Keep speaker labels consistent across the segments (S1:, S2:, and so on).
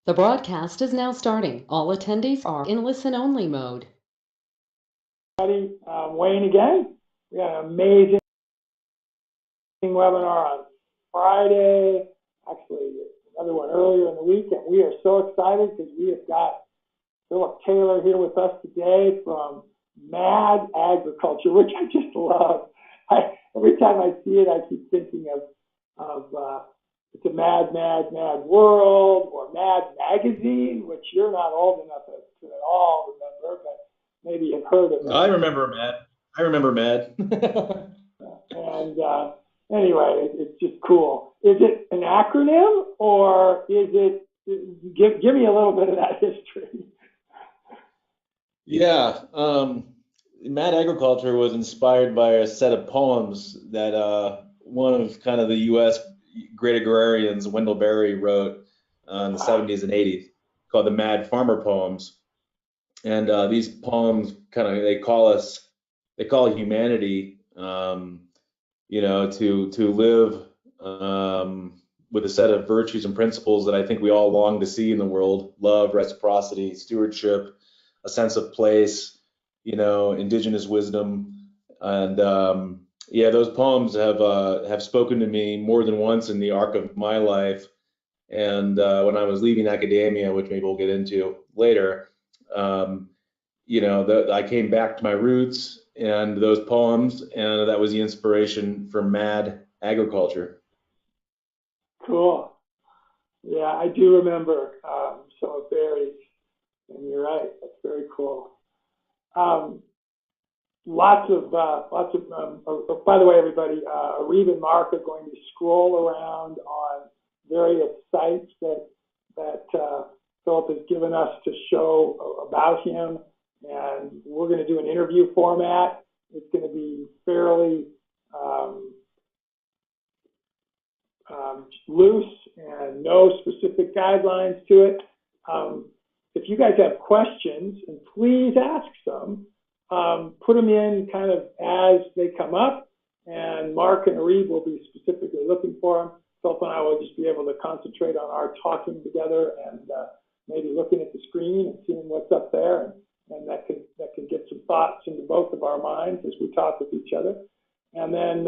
S1: The broadcast is now starting. All attendees are in listen-only mode.
S2: Wayne again. We had an amazing webinar on Friday, actually another one earlier in the week, and we are so excited because we have got Philip Taylor here with us today from Mad Agriculture, which I just love. Every time I see it, I keep thinking of it's a mad world, or Mad Magazine, which you're not old enough to at all remember, but maybe you've heard of it.
S3: I remember Mad.
S2: And anyway, it's just cool. Is it an acronym, or is it? Give me a little bit of that history.
S3: Yeah, Mad Agriculture was inspired by a set of poems that one of kind of the U.S. great agrarians, Wendell Berry, wrote in the 70s and 80s, called the Mad Farmer Poems. And these poems they call humanity, to live with a set of virtues and principles that I think we all long to see in the world: love, reciprocity, stewardship, a sense of place, indigenous wisdom. And those poems have spoken to me more than once in the arc of my life. And when I was leaving academia, which maybe we'll get into later, I came back to my roots and those poems, and that was the inspiration for Mad Agriculture.
S2: Cool. Yeah, I do remember some of Barry's, and you're right. That's very cool. Lots of. By the way, everybody, Reeve and Mark are going to scroll around on various sites that Philip has given us to show about him, and we're going to do an interview format. It's going to be fairly loose and no specific guidelines to it. If you guys have questions, and please ask some, put them in kind of as they come up, and Mark and Reeve will be specifically looking for them. Philip and I will just be able to concentrate on our talking together and maybe looking at the screen and seeing what's up there, and that can get some thoughts into both of our minds as we talk with each other. And then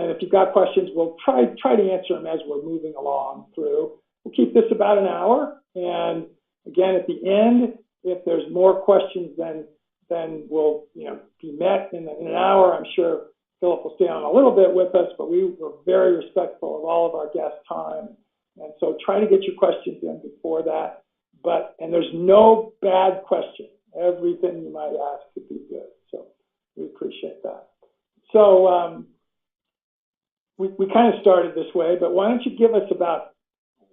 S2: if you've got questions, we'll try to answer them as we're moving along through. We'll keep this about an hour, and again, at the end, if there's more questions then we'll be met in an hour. I'm sure Philip will stay on a little bit with us, but we were very respectful of all of our guest time, and so try to get your questions in before that. And there's no bad question. Everything you might ask could be good, so we appreciate that. So we kind of started this way, but why don't you give us about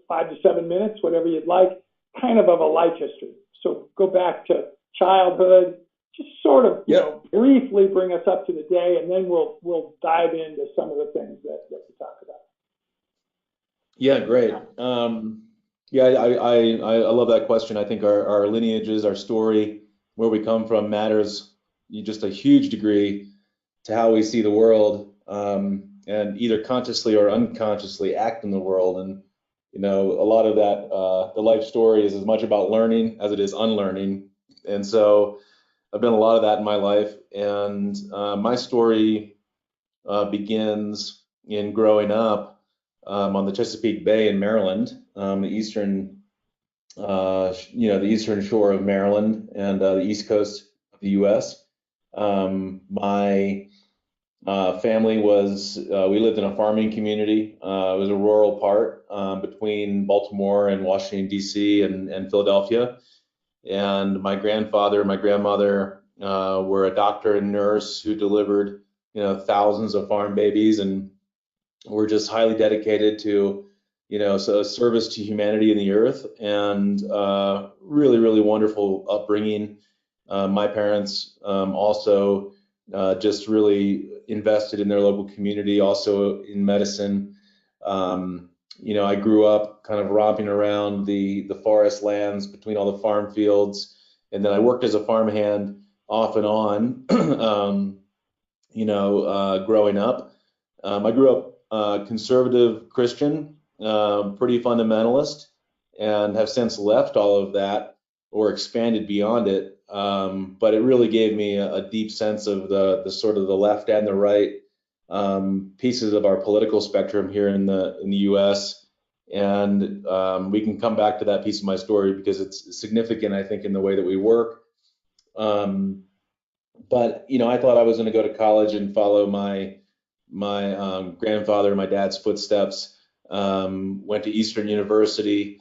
S2: 5 to 7 minutes, whatever you'd like, kind of a life history. So go back to childhood, just sort of briefly bring us up to the day, and then we'll dive into some of the things that we talk about.
S3: Yeah, great. I love that question. I think our lineages, our story, where we come from matters just a huge degree to how we see the world, and either consciously or unconsciously act in the world. And a lot of that, the life story is as much about learning as it is unlearning. And so I've done a lot of that in my life. And my story begins in growing up on the Chesapeake Bay in Maryland, the eastern shore of Maryland and the east coast of the U.S. My family we lived in a farming community. It was a rural part between Baltimore and Washington, D.C. and Philadelphia. And my grandfather and my grandmother were a doctor and nurse who delivered thousands of farm babies, and were just highly dedicated to service to humanity and the earth, and really, really wonderful upbringing. My parents also just really invested in their local community, also in medicine. I grew up kind of romping around the forest lands between all the farm fields, and then I worked as a farmhand off and on, growing up. I grew up conservative Christian, pretty fundamentalist, and have since left all of that or expanded beyond it. But it really gave me a deep sense of the sort of the left and the right pieces of our political spectrum here in the U.S. And we can come back to that piece of my story because it's significant, I think, in the way that we work. But I thought I was going to go to college and follow my grandfather and my dad's footsteps. Went to Eastern University.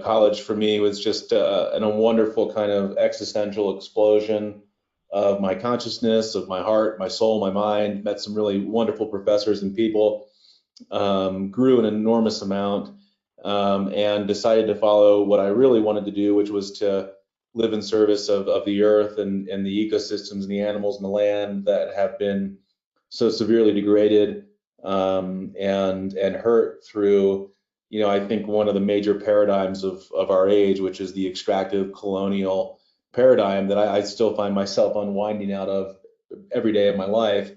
S3: College for me was just a wonderful kind of existential explosion of my consciousness, of my heart, my soul, my mind. Met some really wonderful professors and people. Grew an enormous amount, and decided to follow what I really wanted to do, which was to live in service of the earth and the ecosystems and the animals and the land that have been so severely degraded and hurt through, I think one of the major paradigms of our age, which is the extractive colonial paradigm that I still find myself unwinding out of every day of my life.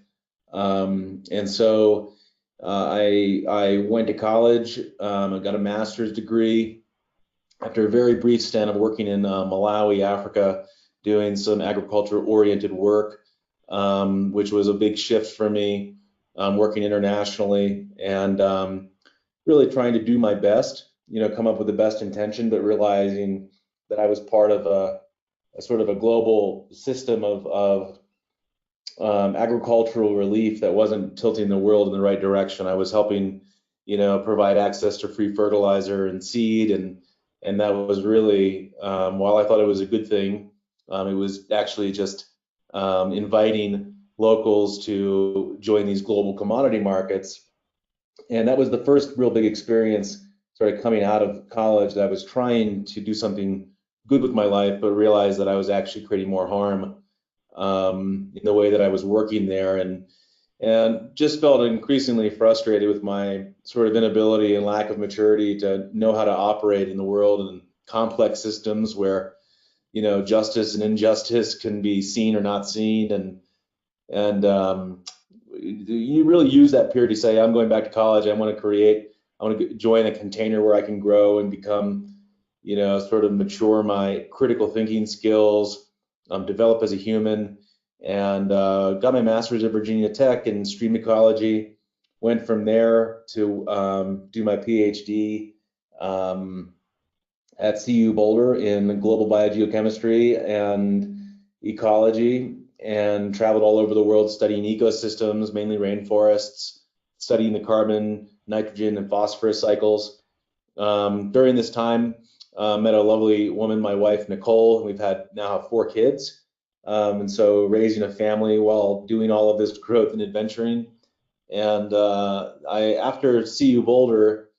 S3: And so I went to college. I got a master's degree after a very brief stint of working in Malawi, Africa, doing some agriculture-oriented work, which was a big shift for me, working internationally and really trying to do my best, come up with the best intention, but realizing that I was part of a sort of a global system of agricultural relief that wasn't tilting the world in the right direction. I was helping, provide access to free fertilizer and seed, and that was really, while I thought it was a good thing, it was actually just inviting locals to join these global commodity markets. And that was the first real big experience sort of coming out of college, that I was trying to do something good with my life, but realized that I was actually creating more harm in the way that I was working there, and just felt increasingly frustrated with my sort of inability and lack of maturity to know how to operate in the world and complex systems where, justice and injustice can be seen or not seen, and you really use that period to say, I'm going back to college. I want to join a container where I can grow and become, sort of mature my critical thinking skills, develop as a human, and got my master's at Virginia Tech in stream ecology. Went from there to do my PhD at CU Boulder in global biogeochemistry and ecology, and traveled all over the world studying ecosystems, mainly rainforests, studying the carbon, nitrogen, and phosphorus cycles. During this time, met a lovely woman, my wife, Nicole, and we've now have 4 kids. And so raising a family while doing all of this growth and adventuring. And after CU Boulder,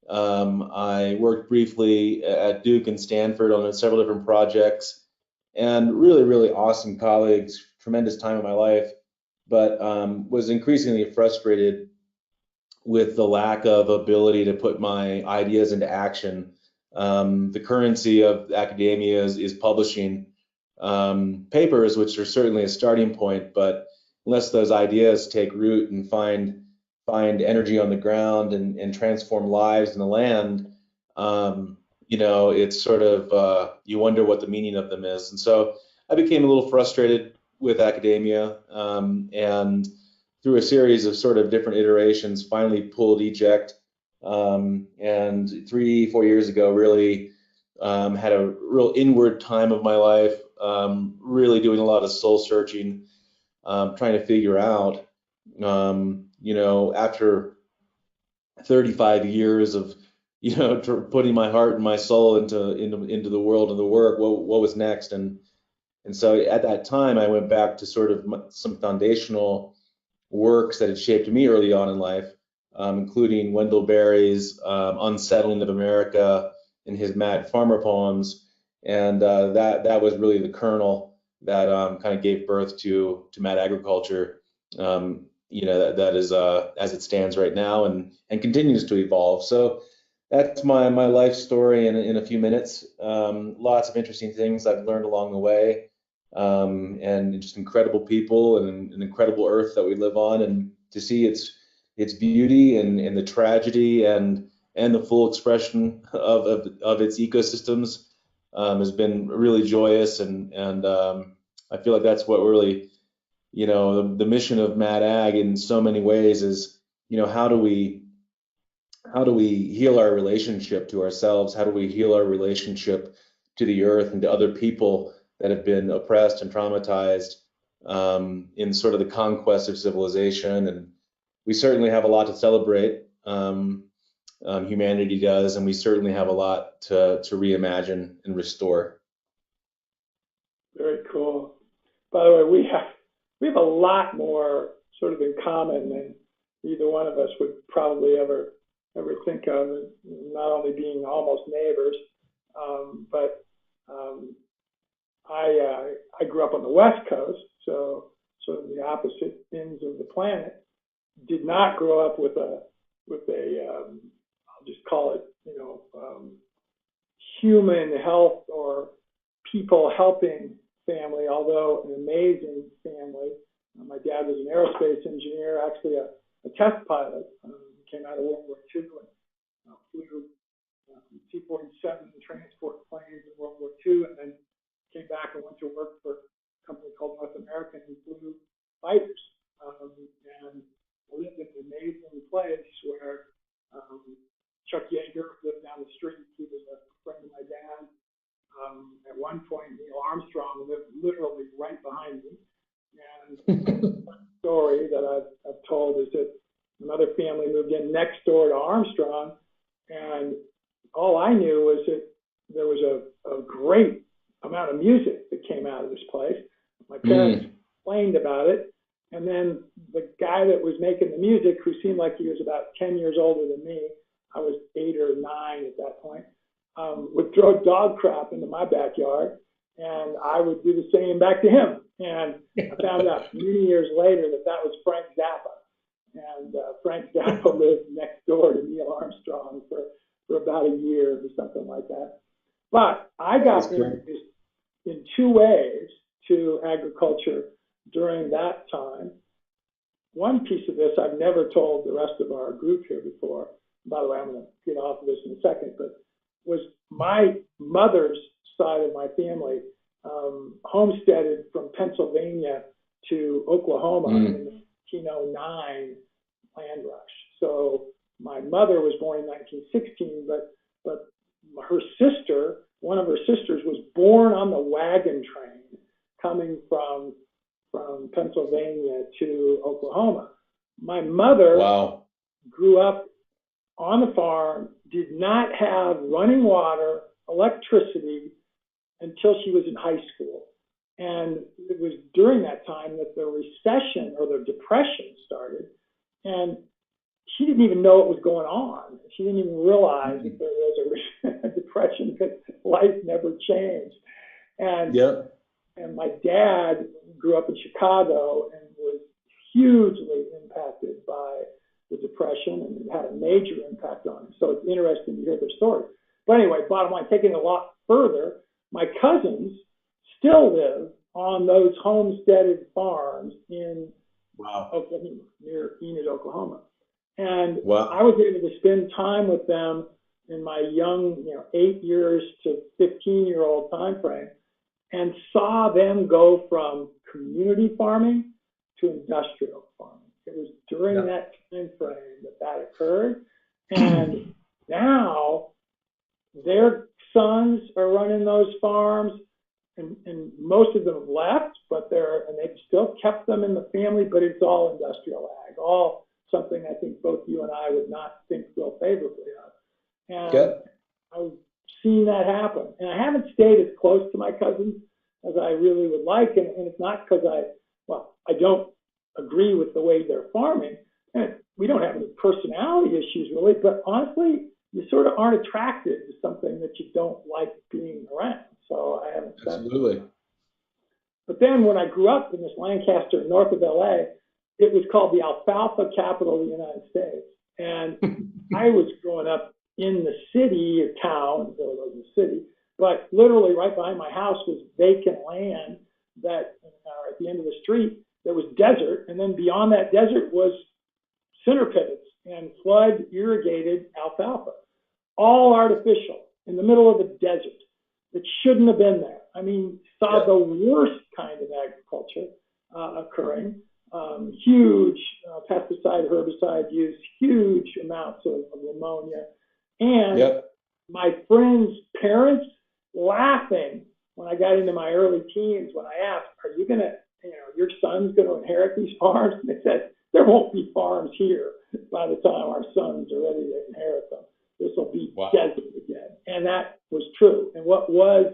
S3: I worked briefly at Duke and Stanford on several different projects, and really, really awesome colleagues, tremendous time in my life, but was increasingly frustrated with the lack of ability to put my ideas into action. The currency of academia is publishing papers, which are certainly a starting point, but unless those ideas take root and find energy on the ground and transform lives in the land, it's sort of, you wonder what the meaning of them is. And so I became a little frustrated with academia, and through a series of sort of different iterations, finally pulled eject. And 3-4 years ago, really had a real inward time of my life, really doing a lot of soul searching, trying to figure out, after 35 years of, putting my heart and my soul into the world and the work, what was next? And so at that time, I went back to sort of some foundational works that had shaped me early on in life, including Wendell Berry's Unsettling of America and his Mad Farmer poems. And that was really the kernel that kind of gave birth to Mad Agriculture, that is as it stands right now and continues to evolve. So that's my life story in a few minutes. Lots of interesting things I've learned along the way, and just incredible people and an incredible earth that we live on, and to see its beauty and the tragedy and and the full expression of its ecosystems has been really joyous, and I feel like that's what really, the mission of Mad Ag in so many ways is, how do we heal our relationship to ourselves? How do we heal our relationship to the earth and to other people that have been oppressed and traumatized in sort of the conquest of civilization? And we certainly have a lot to celebrate. Humanity does, and we certainly have a lot to reimagine and restore.
S2: Very cool. By the way, we have a lot more sort of in common than either one of us would probably ever think of. Not only being almost neighbors, but I grew up on the West Coast, so sort of the opposite ends of the planet. Did not grow up with a I'll just call it, human health or people helping family, although an amazing family. My dad was an aerospace engineer, actually a test pilot. Came out of World War II and flew C-47 transport planes in World War II, and then came back and went to work for a company called North American and flew fighters. And lived in an amazing place where Chuck Yeager lived down the street. He was a friend of my dad. At one point, Neil Armstrong lived literally right behind me. And the story that I've told is that another family moved in next door to Armstrong, and all I knew was that there was a great amount of music that came out of this place. My parents complained about it, and then the guy that was making the music, who seemed like he was about 10 years older than me, I was 8 or 9 at that point, would throw dog crap into my backyard, and I would do the same back to him. And I found out many years later that was Frank Zappa. And Frank Zappa lived next door to Neil Armstrong for about a year or something like that. But I got introduced in 2 ways to agriculture during that time. One piece of this I've never told the rest of our group here before. By the way, I'm going to get off of this in a second, but was my mother's side of my family homesteaded from Pennsylvania to Oklahoma in the 1909 land rush. So my mother was born in 1916, but her sister, one of her sisters, was born on the wagon train coming from Pennsylvania to Oklahoma. My mother grew up on the farm, did not have running water, electricity until she was in high school. And it was during that time that the recession or the depression started. And she didn't even know what was going on. She didn't even realize that there was a depression because life never changed. And and my dad grew up in Chicago and was hugely impacted by the depression, and it had a major impact on him. So it's interesting to hear their story. But anyway, bottom line, taking it a lot further, my cousins still live on those homesteaded farms in Oklahoma, near Enid, Oklahoma. And I was able to spend time with them in my young, 8 years to 15-year-old time frame, and saw them go from community farming to industrial farming. It was during that time frame that occurred. And now their sons are running those farms, and most of them have left, but they've still kept them in the family, but it's all industrial ag, all something I think both you and I would not think real favorably of. And I've seen that happen. And I haven't stayed as close to my cousins as I really would like, and it's not because I don't agree with the way they're farming, and we don't have any personality issues really, but honestly, you sort of aren't attracted to something that you don't like being around. So I haven't done that. But then when I grew up in this Lancaster, north of LA, it was called the alfalfa capital of the United States. And I was growing up in the city or town, it wasn't a city, but literally right behind my house was vacant land that at the end of the street, there was desert. And then beyond that desert was center pivots and flood irrigated alfalfa, all artificial in the middle of the desert that shouldn't have been there. I mean, saw the worst kind of agriculture occurring. Huge pesticide, herbicide use, huge amounts of ammonia. And my friends' parents laughing when I got into my early teens when I asked, are you going to, your son's going to inherit these farms? And they said, there won't be farms here by the time our sons are ready to inherit them. This will be desert again. And that was true. And what was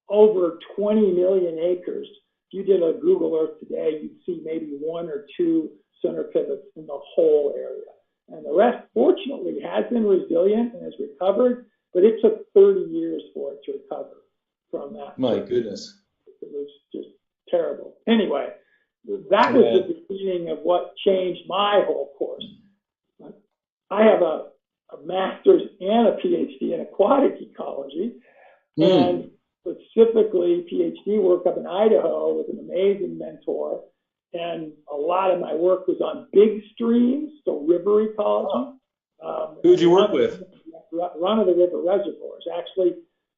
S2: over 20 million acres, if you did a Google Earth today, you'd see maybe 1 or 2 center pivots in the whole area. And the rest, fortunately, has been resilient and has recovered, but it took 30 years for it to recover from that.
S3: My goodness.
S2: It was just terrible. Anyway, that was the beginning of what changed my whole course. I have a master's and a PhD in aquatic ecology, and specifically PhD work up in Idaho with an amazing mentor. And a lot of my work was on big streams, so river ecology.
S3: Who did you work with?
S2: Run-of-the-river reservoirs. Actually,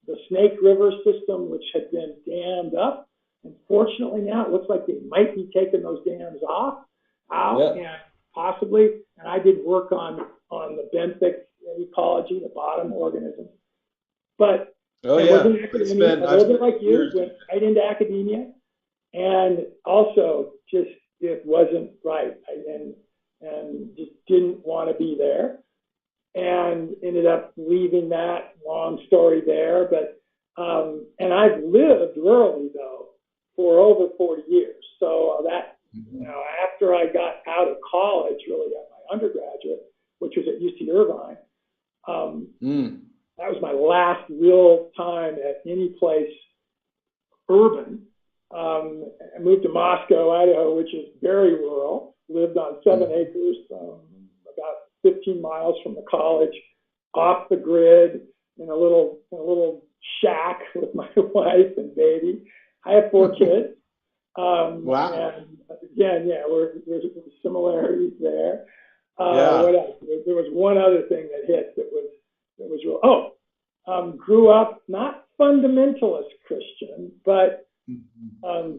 S2: the Snake River system, which had been dammed up. Unfortunately, now it looks like they might be taking those dams out, and possibly. And I did work on the benthic ecology, the bottom organisms. But it's been a little bit like you, went right into academia, and also just it wasn't right, and just didn't want to be there, and ended up leaving that. Long story there, but and I've lived rurally though for over 40 years. So that after I got out of college, really at my undergraduate, which was at UC Irvine. That was my last real time at any place urban. I moved to Moscow, Idaho, which is very rural. Lived on 7 acres, about 15 miles from the college, off the grid, in a little shack with my wife and baby. I have 4 kids.
S3: Wow.
S2: And again, there's similarities there. What else? There was one other thing that hit that was real. Grew up not fundamentalist Christian, but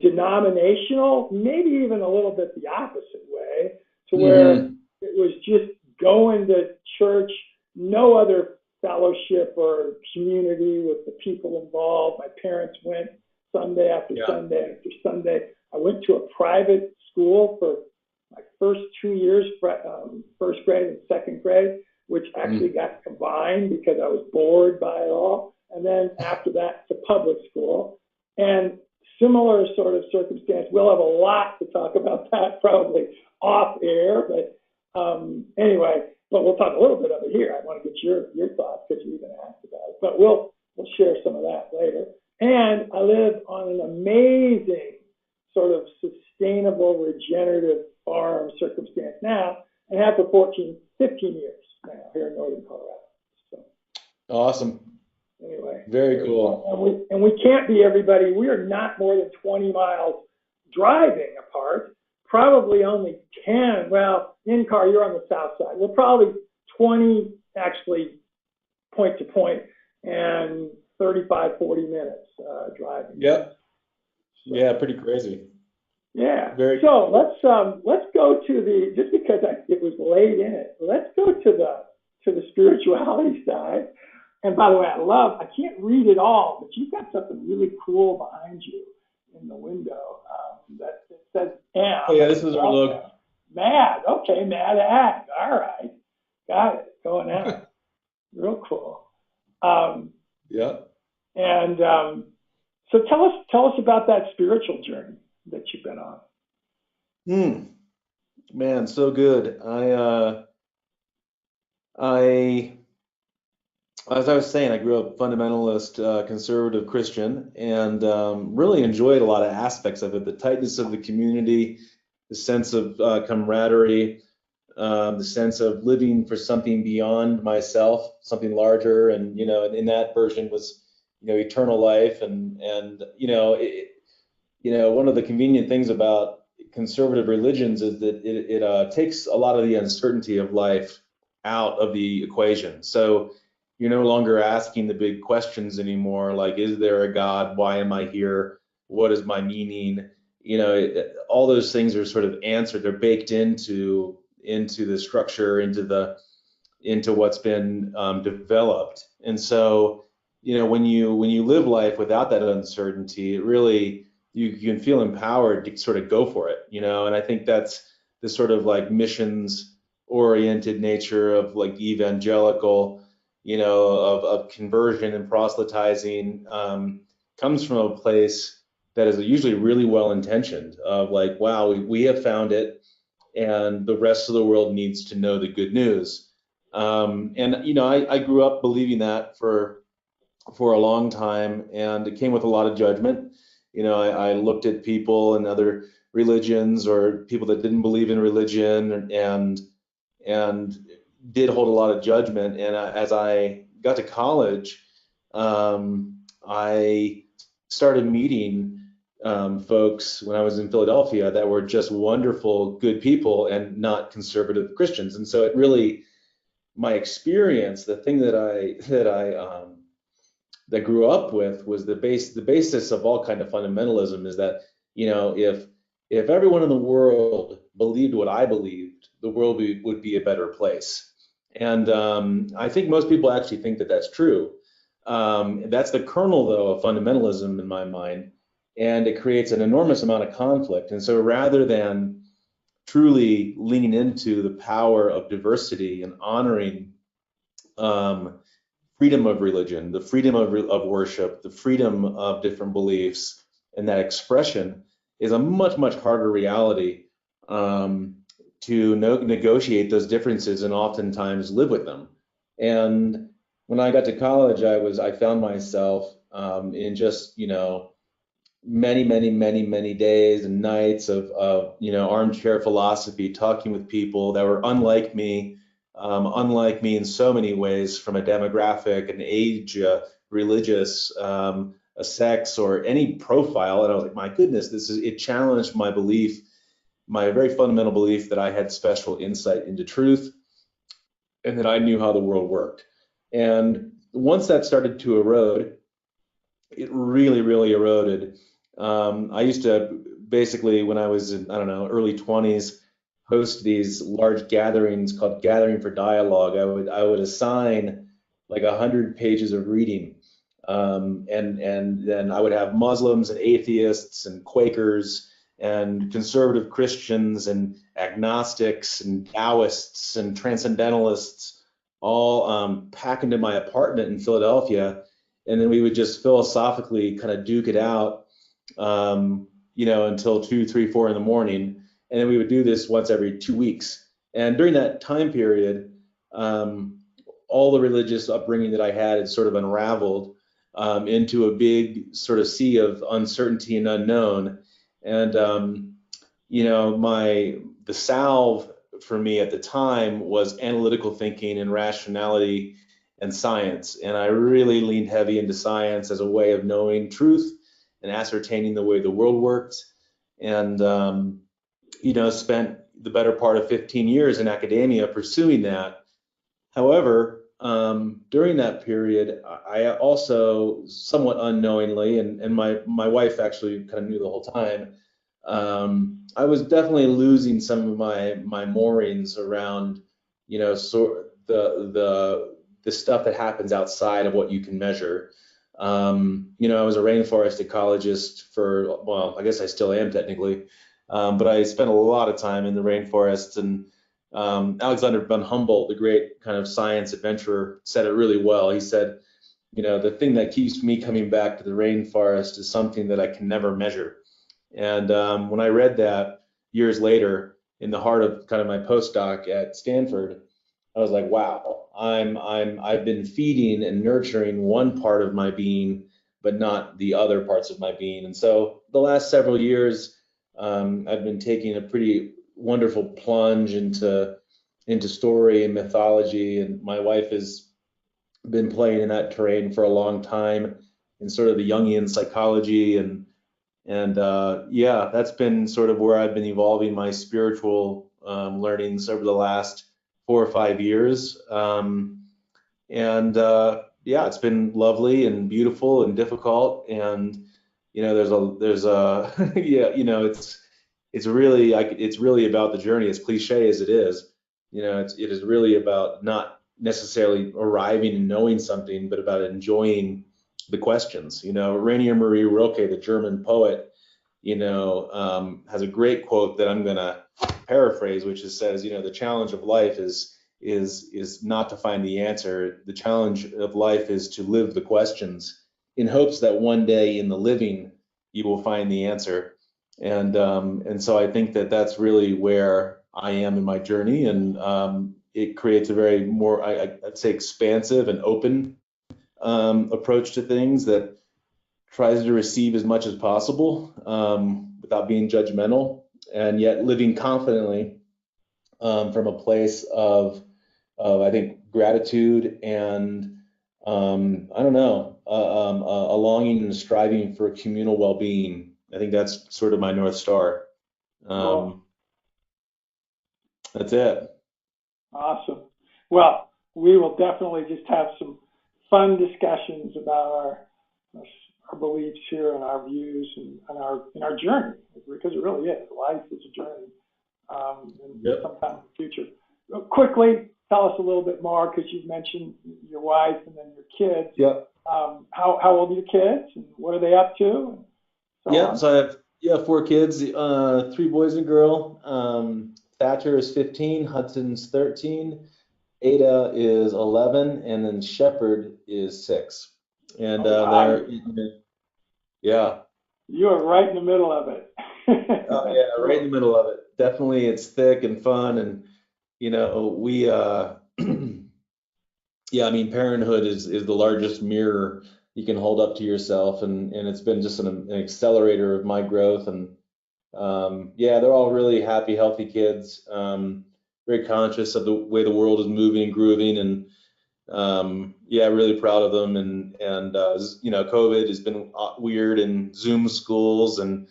S2: denominational, maybe even a little bit the opposite way, to where it was just going to church, no other fellowship or community with the people involved. My parents went Sunday after Sunday after Sunday. I went to a private school for my first 2 years, first grade and second grade, which actually got combined because I was bored by it all. And then after that to public school. And similar sort of circumstance. We'll have a lot to talk about that probably off air, but anyway, but we'll talk a little bit of it here. I want to get your thoughts because you even asked about it, but we'll share some of that later. And I live on an amazing sort of sustainable regenerative farm circumstance now, and have for 14, 15 years now here in northern Colorado. So,
S3: awesome.
S2: Anyway,
S3: very cool.
S2: And we can't be everybody. We are not more than 20 miles driving apart. Probably only 10. Well, in car, you're on the south side. We're probably 20 actually point to point, and 35, 40 minutes driving.
S3: Yep. So, yeah, pretty crazy.
S2: Yeah.
S3: Very
S2: so let's go to just because it was laid in it. Let's go to the spirituality side. And by the way, I can't read it all, but you've got something really cool behind you in the window that says M.
S3: Oh yeah, this is our logo.
S2: Mad. Okay, Mad Ag. All right. Got it. Going out. Real cool.
S3: Yeah.
S2: And so tell us about that spiritual journey that you've been on.
S3: Man, so good. As I was saying, I grew up fundamentalist, conservative Christian, and really enjoyed a lot of aspects of it. The tightness of the community, the sense of camaraderie, the sense of living for something beyond myself, something larger, and in that version was eternal life, and one of the convenient things about conservative religions is that it takes a lot of the uncertainty of life out of the equation. So you're no longer asking the big questions anymore, like, is there a God? Why am I here? What is my meaning? All those things are sort of answered. They're baked into the structure, into what's been developed. And so, when you live life without that uncertainty, it really you can feel empowered to sort of go for it. And I think that's the sort of like missions oriented nature of like evangelical, of conversion and proselytizing, comes from a place that is usually really well intentioned, of like, wow, we have found it, and the rest of the world needs to know the good news. I grew up believing that for a long time, and it came with a lot of judgment. I looked at people and other religions, or people that didn't believe in religion, and did hold a lot of judgment. And as I got to college, I started meeting folks when I was in Philadelphia that were just wonderful, good people, and not conservative Christians. And so it really, my experience, the thing that grew up with was the basis of all kind of fundamentalism is that, if everyone in the world believed what I believed, the world would be a better place. And I think most people actually think that that's true. That's the kernel, though, of fundamentalism in my mind, and it creates an enormous amount of conflict. And so rather than truly leaning into the power of diversity and honoring freedom of religion, the freedom of worship, the freedom of different beliefs, and that expression is a much, much harder reality to negotiate those differences and oftentimes live with them. And when I got to college, I found myself in just, many, many, many, many days and nights of armchair philosophy, talking with people that were unlike me in so many ways, from a demographic, an age, religious, a sex, or any profile. And I was like, my goodness, it challenged my belief, my very fundamental belief that I had special insight into truth and that I knew how the world worked. And once that started to erode, it really, really eroded. I used to basically, when I was in, I don't know, early 20s, host these large gatherings called Gathering for Dialogue. I would assign like 100 pages of reading, and then I would have Muslims and atheists and Quakers and conservative Christians and agnostics and Taoists and transcendentalists all pack into my apartment in Philadelphia, and then we would just philosophically kind of duke it out, until 2, 3, 4 in the morning. And then we would do this once every 2 weeks. And during that time period, all the religious upbringing that I had sort of unraveled into a big sort of sea of uncertainty and unknown. And the salve for me at the time was analytical thinking and rationality and science. And I really leaned heavy into science as a way of knowing truth and ascertaining the way the world worked. And spent the better part of 15 years in academia pursuing that. However, during that period, I also somewhat unknowingly, and my wife actually kind of knew the whole time, I was definitely losing some of my moorings around, the stuff that happens outside of what you can measure. I was a rainforest ecologist I guess I still am technically, but I spent a lot of time in the rainforests. And Alexander von Humboldt, the great kind of science adventurer, said it really well. He said, the thing that keeps me coming back to the rainforest is something that I can never measure. And when I read that years later, in the heart of kind of my postdoc at Stanford, I was like, wow, I've been feeding and nurturing one part of my being, but not the other parts of my being. And so the last several years, I've been taking a pretty wonderful plunge into story and mythology, and my wife has been playing in that terrain for a long time, in sort of the Jungian psychology and Yeah, that's been sort of where I've been evolving my spiritual learnings over the last 4 or 5 years. Yeah, it's been lovely and beautiful and difficult. And there's a yeah, it's really about the journey. As cliche as it is, it is really about not necessarily arriving and knowing something, but about enjoying the questions. Rainier Marie Rilke, the German poet, has a great quote that I'm going to paraphrase, which says, the challenge of life is not to find the answer. The challenge of life is to live the questions in hopes that one day in the living you will find the answer. And so I think that that's really where I am in my journey, and it creates a very more, I'd say, expansive and open approach to things that tries to receive as much as possible without being judgmental, and yet living confidently from a place of I think gratitude and I don't know, a longing and striving for communal well-being. I think that's sort of my North Star.
S2: Cool.
S3: That's it.
S2: Awesome. Well, we will definitely just have some fun discussions about our beliefs here and our views and our journey, because it really is. Life is a journey, and
S3: Yep.
S2: sometime in the future. Quickly, tell us a little bit more, because you've mentioned your wife and then your kids.
S3: Yep.
S2: How old are your kids, and what are they up to?
S3: Yep. So I have 4 kids, 3 boys and a girl. Thatcher is 15, Hudson's 13, Ada is 11, and then Shepherd is 6. And
S2: Wow.
S3: yeah.
S2: You are right in the middle of it.
S3: Oh yeah, right in the middle of it. Definitely, it's thick and fun, and we yeah, I mean, parenthood is the largest mirror you can hold up to yourself, and it's been just an accelerator of my growth. And yeah, they're all really happy, healthy kids. Very conscious of the way the world is moving and grooving, and yeah, really proud of them. And COVID has been weird, and Zoom schools, and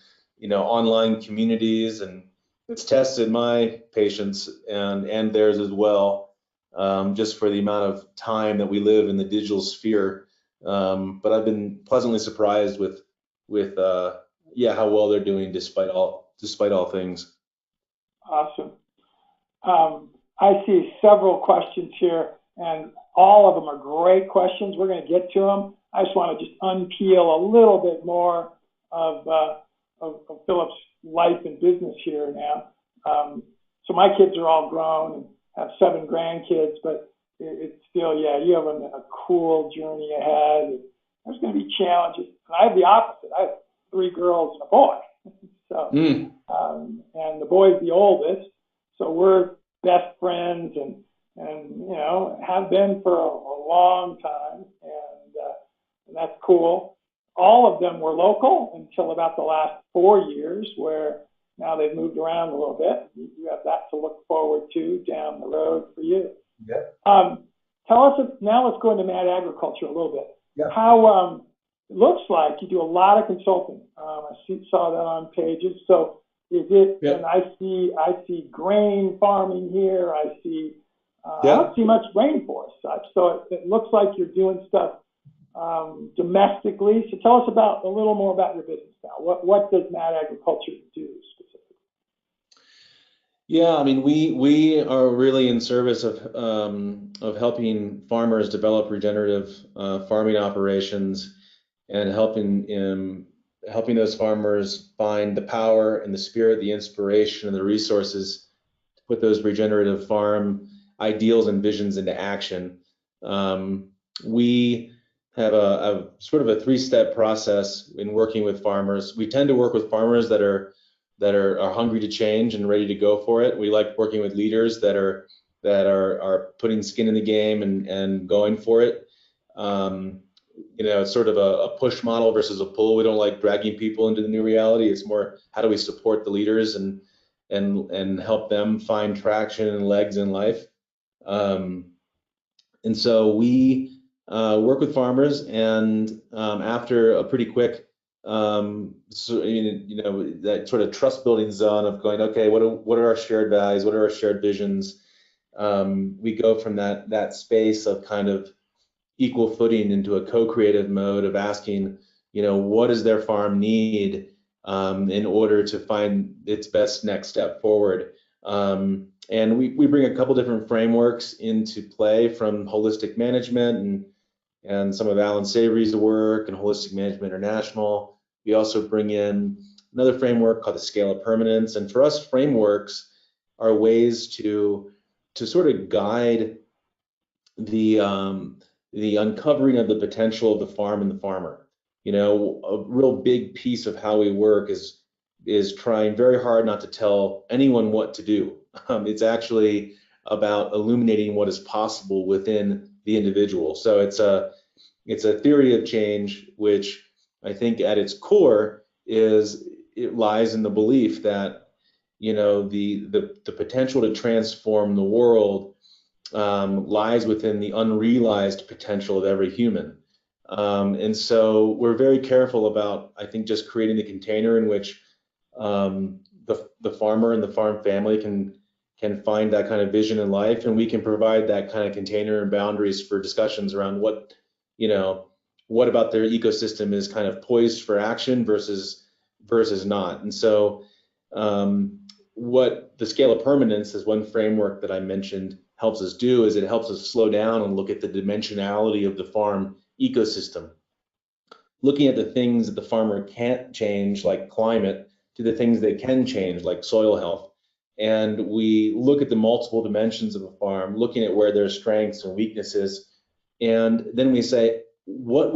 S3: online communities, and it's tested my patience and theirs as well, just for the amount of time that we live in the digital sphere. But I've been pleasantly surprised with yeah, how well they're doing despite all things.
S2: Awesome. I see several questions here, and all of them are great questions. We're going to get to them. I just want to just unpeel a little bit more of Philip's life and business here now. So my kids are all grown and have 7 grandkids, but it's still, yeah, you have a cool journey ahead. There's going to be challenges. And I have the opposite. I have 3 girls and a boy. So, and the boy's the oldest, so we're best friends and have been for a long time, and that's cool. All of them were local until about the last 4 years, where now they've moved around a little bit. You have that to look forward to down the road for you.
S3: Yeah.
S2: Tell us, now let's go into Mad Agriculture a little bit.
S3: Yeah.
S2: How it looks like you do a lot of consulting. I saw that on pages. So is it?
S3: Yep.
S2: And I see grain farming here. I see. I
S3: Yep.
S2: don't see much rainforest such. So it looks like you're doing stuff domestically. So tell us a little more about your business now. What does Mad Agriculture do specifically?
S3: Yeah, I mean, we are really in service of helping farmers develop regenerative farming operations, and helping those farmers find the power and the spirit, the inspiration, and the resources to put those regenerative farm ideals and visions into action. We have a sort of a 3-step process in working with farmers. We tend to work with farmers that are hungry to change and ready to go for it. We like working with leaders that are putting skin in the game and going for it. It's sort of a push model versus a pull. We don't like dragging people into the new reality. It's more, how do we support the leaders and help them find traction and legs in life. And so we work with farmers, and after a pretty quick So, that sort of trust building zone of going, okay, what are our shared values? What are our shared visions? We go from that space of kind of equal footing into a co-creative mode of asking, what does their farm need in order to find its best next step forward? And we bring a couple different frameworks into play, from holistic management and some of Alan Savory's work and Holistic Management International. We also bring in another framework called the Scale of Permanence. And for us, frameworks are ways to sort of guide the uncovering of the potential of the farm and the farmer. A real big piece of how we work is trying very hard not to tell anyone what to do. It's actually about illuminating what is possible within the individual. So it's a theory of change, which I think at its core it lies in the belief that the potential to transform the world lies within the unrealized potential of every human. And so we're very careful about, I think, just creating the container in which the farmer and the farm family can find that kind of vision in life, and we can provide that kind of container and boundaries for discussions around what about their ecosystem is kind of poised for action versus not. And so what the Scale of Permanence is, one framework that I mentioned, helps us do is it helps us slow down and look at the dimensionality of the farm ecosystem, looking at the things that the farmer can't change, like climate, to the things they can change, like soil health. And we look at the multiple dimensions of a farm, looking at where their strengths and weaknesses, and then we say, what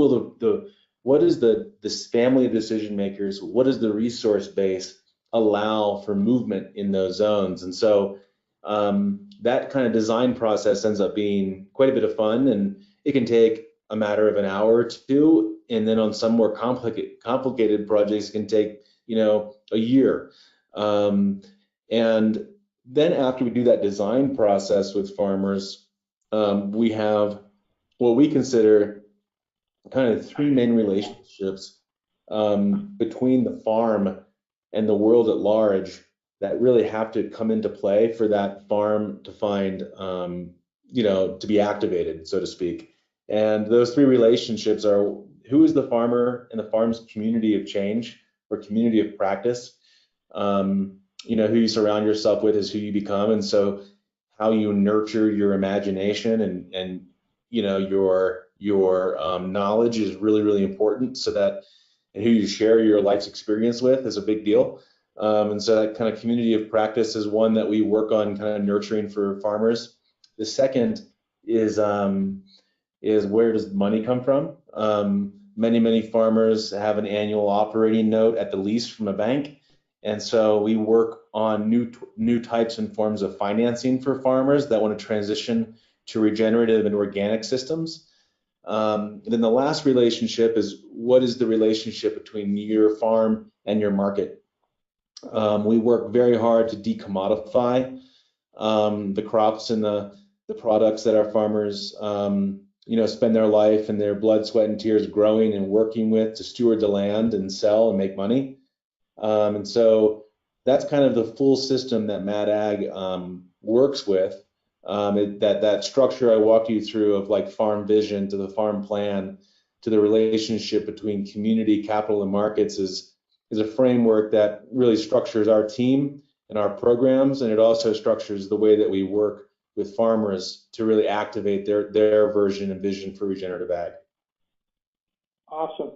S3: is this family of decision makers, what does the resource base allow for movement in those zones? And so that kind of design process ends up being quite a bit of fun, and it can take a matter of an hour or two, and then on some more complicated projects it can take a year. And then after we do that design process with farmers, we have what we consider kind of three main relationships between the farm and the world at large that really have to come into play for that farm to find, to be activated, so to speak. And those three relationships are: who is the farmer and the farm's community of change or community of practice? Who you surround yourself with is who you become. And so how you nurture your imagination and your knowledge is really, really important, so that, and who you share your life's experience with is a big deal. And so that kind of community of practice is one that we work on kind of nurturing for farmers. The second is where does money come from? Many farmers have an annual operating note at the least from a bank. And so we work on new types and forms of financing for farmers that want to transition to regenerative and organic systems. Then the last relationship is, what is the relationship between your farm and your market? We work very hard to decommodify the crops and the products that our farmers spend their life and their blood, sweat, and tears growing and working with to steward the land and sell and make money. And so that's kind of the full system that Mad Ag works with. That structure I walked you through of like farm vision to the farm plan to the relationship between community, capital, and markets is a framework that really structures our team and our programs, and it also structures the way that we work with farmers to really activate their version and vision for regenerative ag.
S2: Awesome.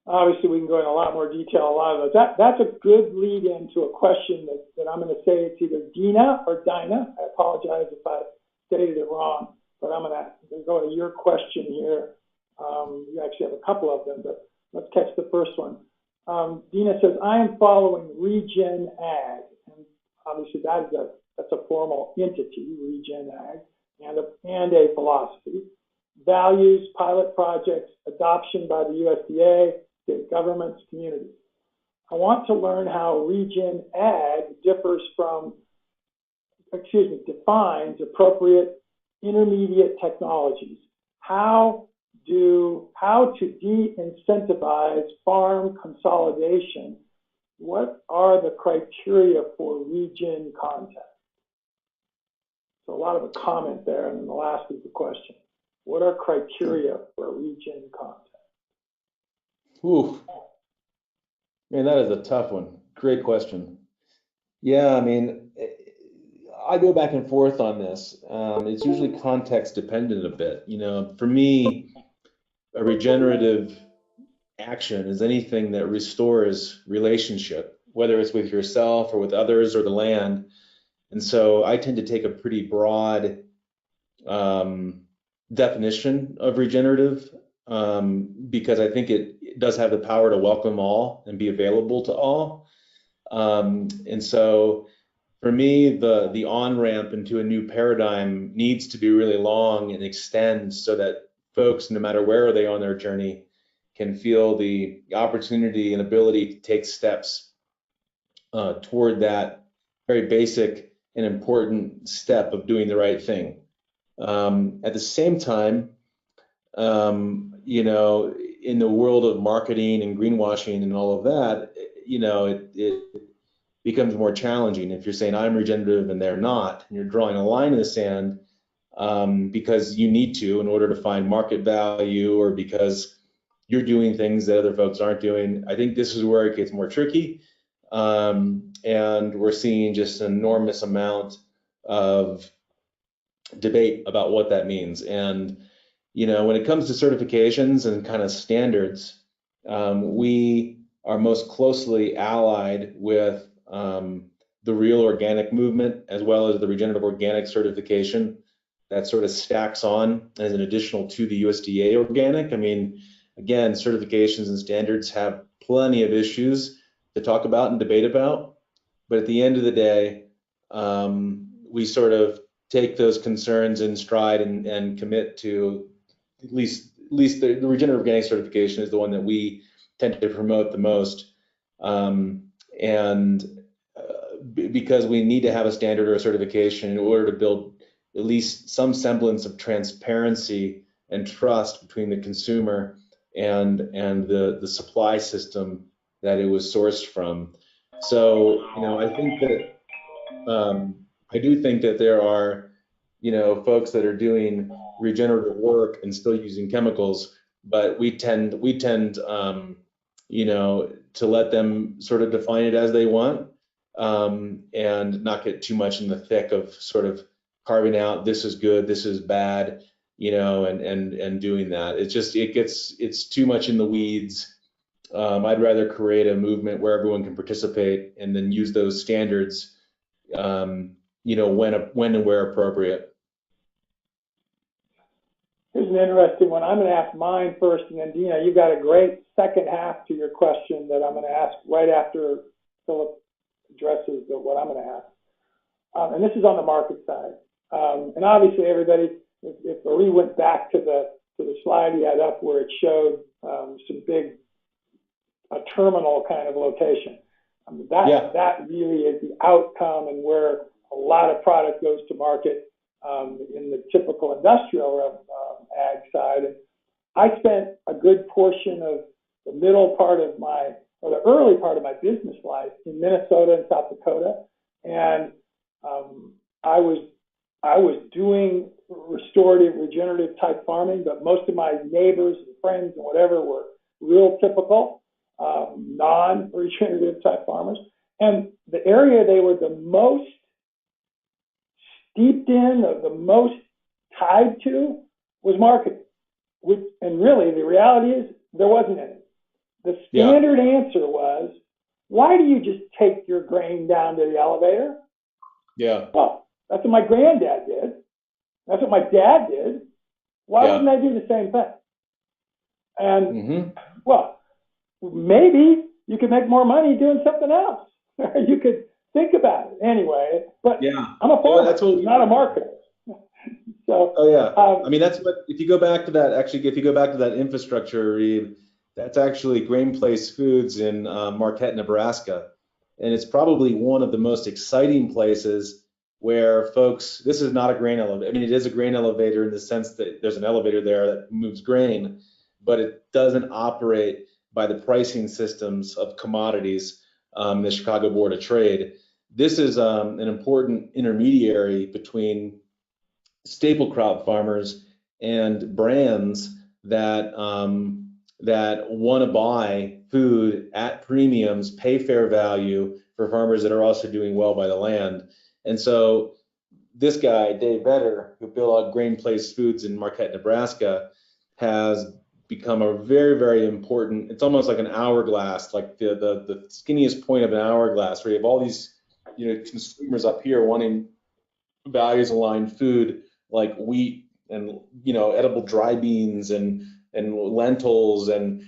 S2: Obviously, we can go into a lot more detail. A lot of those. That's a good lead into a question that I'm going to say it's either Dina or Dinah. I apologize if I stated it wrong, but I'm going to go to your question here. You actually have a couple of them, but let's catch the first one. Dina says, I am following Regen Ag, and obviously that's a formal entity, Regen Ag, and a philosophy. Values, pilot projects, adoption by the USDA, state governments, communities. I want to learn how Regen Ag defines appropriate intermediate technologies. How how to de-incentivize farm consolidation. What are the criteria for regen contact? So a lot of a comment there, and then the last is the question. What are criteria for regen contact?
S3: Ooh, man, that is a tough one. Great question. Yeah, I mean, I go back and forth on this. It's usually context dependent a bit. You know, for me, a regenerative action is anything that restores relationship, whether it's with yourself or with others or the land. And so I tend to take a pretty broad definition of regenerative because I think it does have the power to welcome all and be available to all. And so for me, the on-ramp into a new paradigm needs to be really long and extend so that folks, no matter where they are on their journey, can feel the opportunity and ability to take steps toward that very basic and important step of doing the right thing. At the same time, you know, in the world of marketing and greenwashing and all of that, you know, it becomes more challenging if you're saying I'm regenerative and they're not, and you're drawing a line in the sand because you need to in order to find market value or because you're doing things that other folks aren't doing. I think this is where it gets more tricky. And we're seeing just an enormous amount of debate about what that means. And, you know, when it comes to certifications and kind of standards, we are most closely allied with the real organic movement as well as the regenerative organic certification that sort of stacks on as an additional to the USDA organic. I mean, again, certifications and standards have plenty of issues to talk about and debate about, but at the end of the day, we sort of take those concerns in stride and commit to at least the regenerative organic certification is the one that we tend to promote the most, because we need to have a standard or a certification in order to build at least some semblance of transparency and trust between the consumer and the supply system that it was sourced from. So, you know, I think that I do think that there are, you know, folks that are doing regenerative work and still using chemicals, but we tend, you know, to let them sort of define it as they want, and not get too much in the thick of sort of carving out this is good, this is bad, you know, and doing that. It's too much in the weeds. I'd rather create a movement where everyone can participate and then use those standards, you know, when and where appropriate.
S2: Here's an interesting one. I'm going to ask mine first, and then Dina, you've got a great second half to your question that I'm going to ask right after Philip addresses what I'm going to ask. And this is on the market side. And obviously, everybody, if Marie went back to the slide he had up where it showed some big terminal kind of location, that really is the outcome and where a lot of product goes to market in the typical industrial ag side. And I spent a good portion of the middle part of the early part of my business life in Minnesota and South Dakota, and I was doing restorative, regenerative type farming, but most of my neighbors and friends and whatever were real typical non-regenerative type farmers. And the area they were the most steeped in, or the most tied to, was marketing. And really, the reality is there wasn't any. The standard answer was, why do you just take your grain down to the elevator?
S3: Yeah.
S2: Well, that's what my granddad did. That's what my dad did. Why wouldn't I do the same thing? And, well, maybe you could make more money doing something else. You could think about it anyway. But I'm a farmer, not a marketer. So,
S3: I mean, that's what, if you go back to that infrastructure, Reed, that's actually Grain Place Foods in Marquette, Nebraska. And it's probably one of the most exciting places where folks, this is not a grain elevator. I mean, it is a grain elevator in the sense that there's an elevator there that moves grain, but it doesn't operate by the pricing systems of commodities, the Chicago Board of Trade. This is an important intermediary between staple crop farmers and brands that that want to buy food at premiums, pay fair value for farmers that are also doing well by the land. And so this guy, Dave Vedder, who built out Grain Place Foods in Marquette, Nebraska, has become a very, very important, it's almost like an hourglass, like the skinniest point of an hourglass, where you have all these, consumers up here wanting values aligned food like wheat and, edible dry beans and lentils and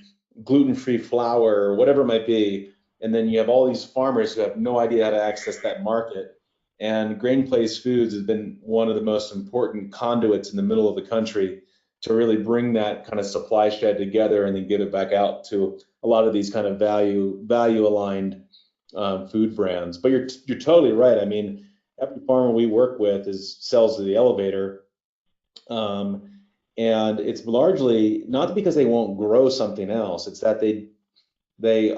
S3: gluten-free flour, or whatever it might be. And then you have all these farmers who have no idea how to access that market. And Grain Place Foods has been one of the most important conduits in the middle of the country to really bring that kind of supply shed together and then get it back out to a lot of these kind of value aligned food brands. But you're totally right. I mean, every farmer we work with sells to the elevator. And it's largely not because they won't grow something else. It's that they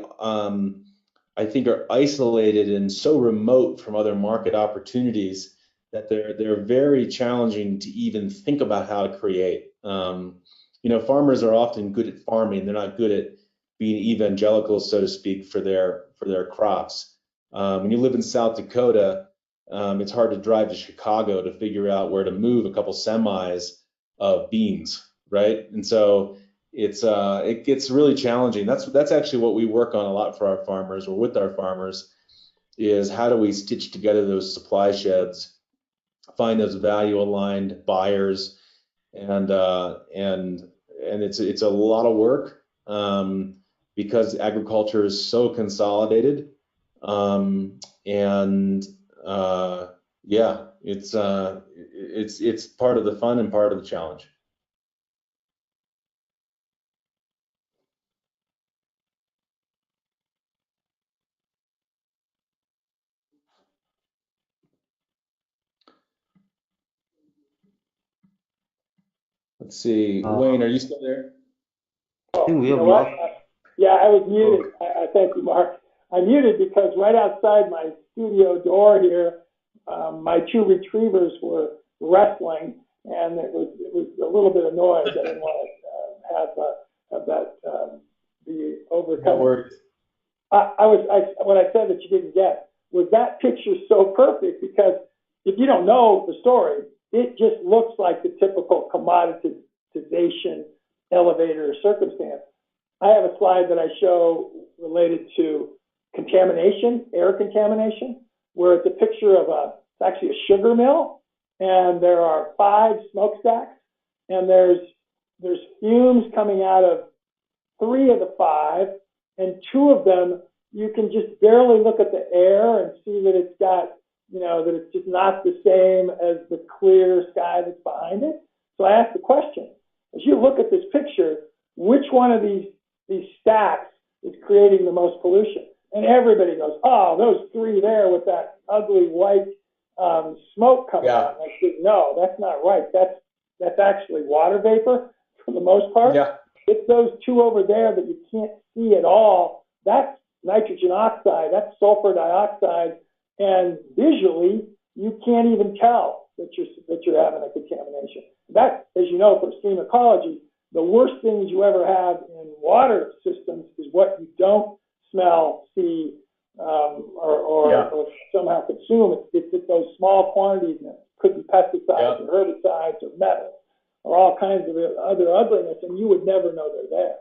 S3: I think are isolated and so remote from other market opportunities that they're very challenging to even think about how to create. Farmers are often good at farming. They're not good at being evangelicals, so to speak, for their crops. When you live in South Dakota, it's hard to drive to Chicago to figure out where to move a couple semis of beans, right? And so it gets really challenging. That's actually what we work on a lot for our farmers, or with our farmers, is how do we stitch together those supply sheds, find those value aligned buyers, and it's a lot of work, because agriculture is so consolidated, yeah, it's part of the fun and part of the challenge. Let's see, Wayne, are you still there?
S4: I think we
S2: You
S4: have
S2: know what?
S4: lost.
S2: Yeah, I was muted. I thank you, Mark. I muted because right outside my studio door here, my two retrievers were wrestling, and it was a little bit of noise. I didn't want to have that be overcome.
S3: No worries.
S2: What I said that you didn't get was that picture so perfect, because if you don't know the story, it just looks like the typical commoditization elevator circumstance. I have a slide that I show related to contamination, air contamination, where it's a picture of it's actually a sugar mill, and there are 5 smokestacks, and there's fumes coming out of 3 of the 5, and 2 of them you can just barely look at the air and see that it's got, that it's just not the same as the clear sky that's behind it. So I asked the question, as you look at this picture, which one of these stacks is creating the most pollution? And everybody goes, oh, those 3 there with that ugly white smoke coming out. And I said, no, that's not right. That's actually water vapor for the most part.
S3: Yeah.
S2: It's those 2 over there that you can't see at all. That's nitrogen oxide, that's sulfur dioxide, and visually you can't even tell that you're having a contamination. That, as you know, from stream ecology, the worst things you ever have in water systems is what you don't smell, see, or somehow consume. It's those small quantities, and it could be pesticides or herbicides or metals or all kinds of other ugliness, and you would never know they're there.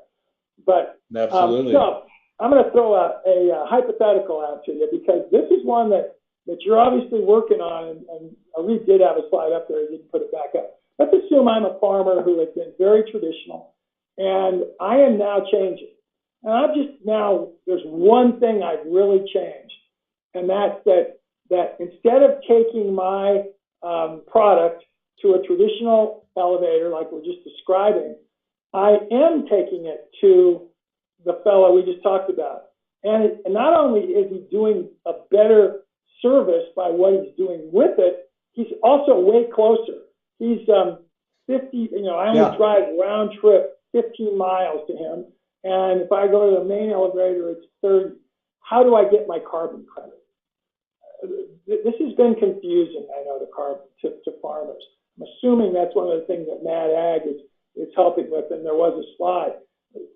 S2: But
S3: absolutely.
S2: So I'm going to throw a hypothetical out to you, because this is one that you're obviously working on, and we did have a slide up there. I didn't put it back up. Let's assume I'm a farmer who has been very traditional, and I am now changing. And there's one thing I've really changed, and that's that instead of taking my product to a traditional elevator like we're just describing, I am taking it to the fellow we just talked about. And not only is he doing a better service by what he's doing with it, he's also way closer. He's 50, I only drive round trip 15 miles to him. And if I go to the main elevator, it's 30. How do I get my carbon credit? This has been confusing, I know, to farmers. I'm assuming that's one of the things that Mad Ag is helping with, and there was a slide.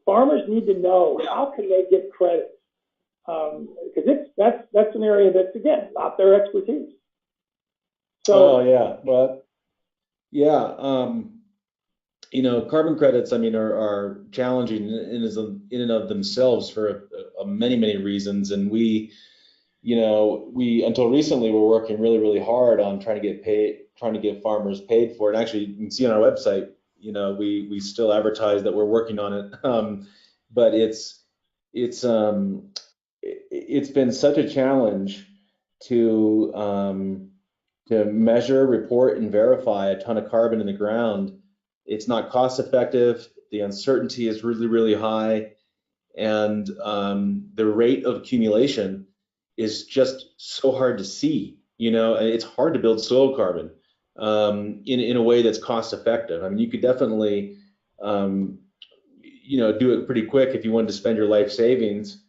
S2: Farmers need to know, how can they get credit? Because that's an area that's, again, not their expertise. So,
S3: carbon credits, I mean, are challenging in and of themselves for many reasons, and we until recently were working really hard on trying to get farmers paid for it. And actually, you can see on our website, we still advertise that we're working on it, but it's been such a challenge to measure, report, and verify a ton of carbon in the ground. It's not cost effective. The uncertainty is really high, and the rate of accumulation is just so hard to see. It's hard to build soil carbon in a way that's cost effective. I mean, you could definitely do it pretty quick if you wanted to spend your life savings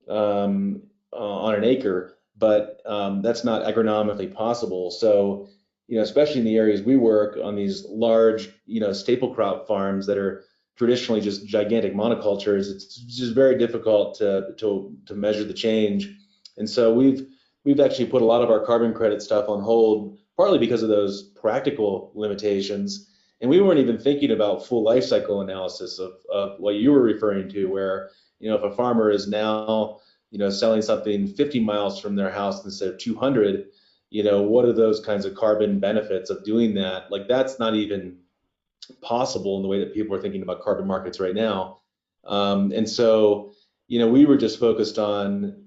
S3: on an acre, but that's not agronomically possible. So, especially in the areas we work on, these large, staple crop farms that are traditionally just gigantic monocultures, it's just very difficult to measure the change. And so we've actually put a lot of our carbon credit stuff on hold, partly because of those practical limitations. And we weren't even thinking about full life cycle analysis of what you were referring to, where, if a farmer is now, selling something 50 miles from their house instead of 200, what are those kinds of carbon benefits of doing that? Like, that's not even possible in the way that people are thinking about carbon markets right now. And so, we were just focused on,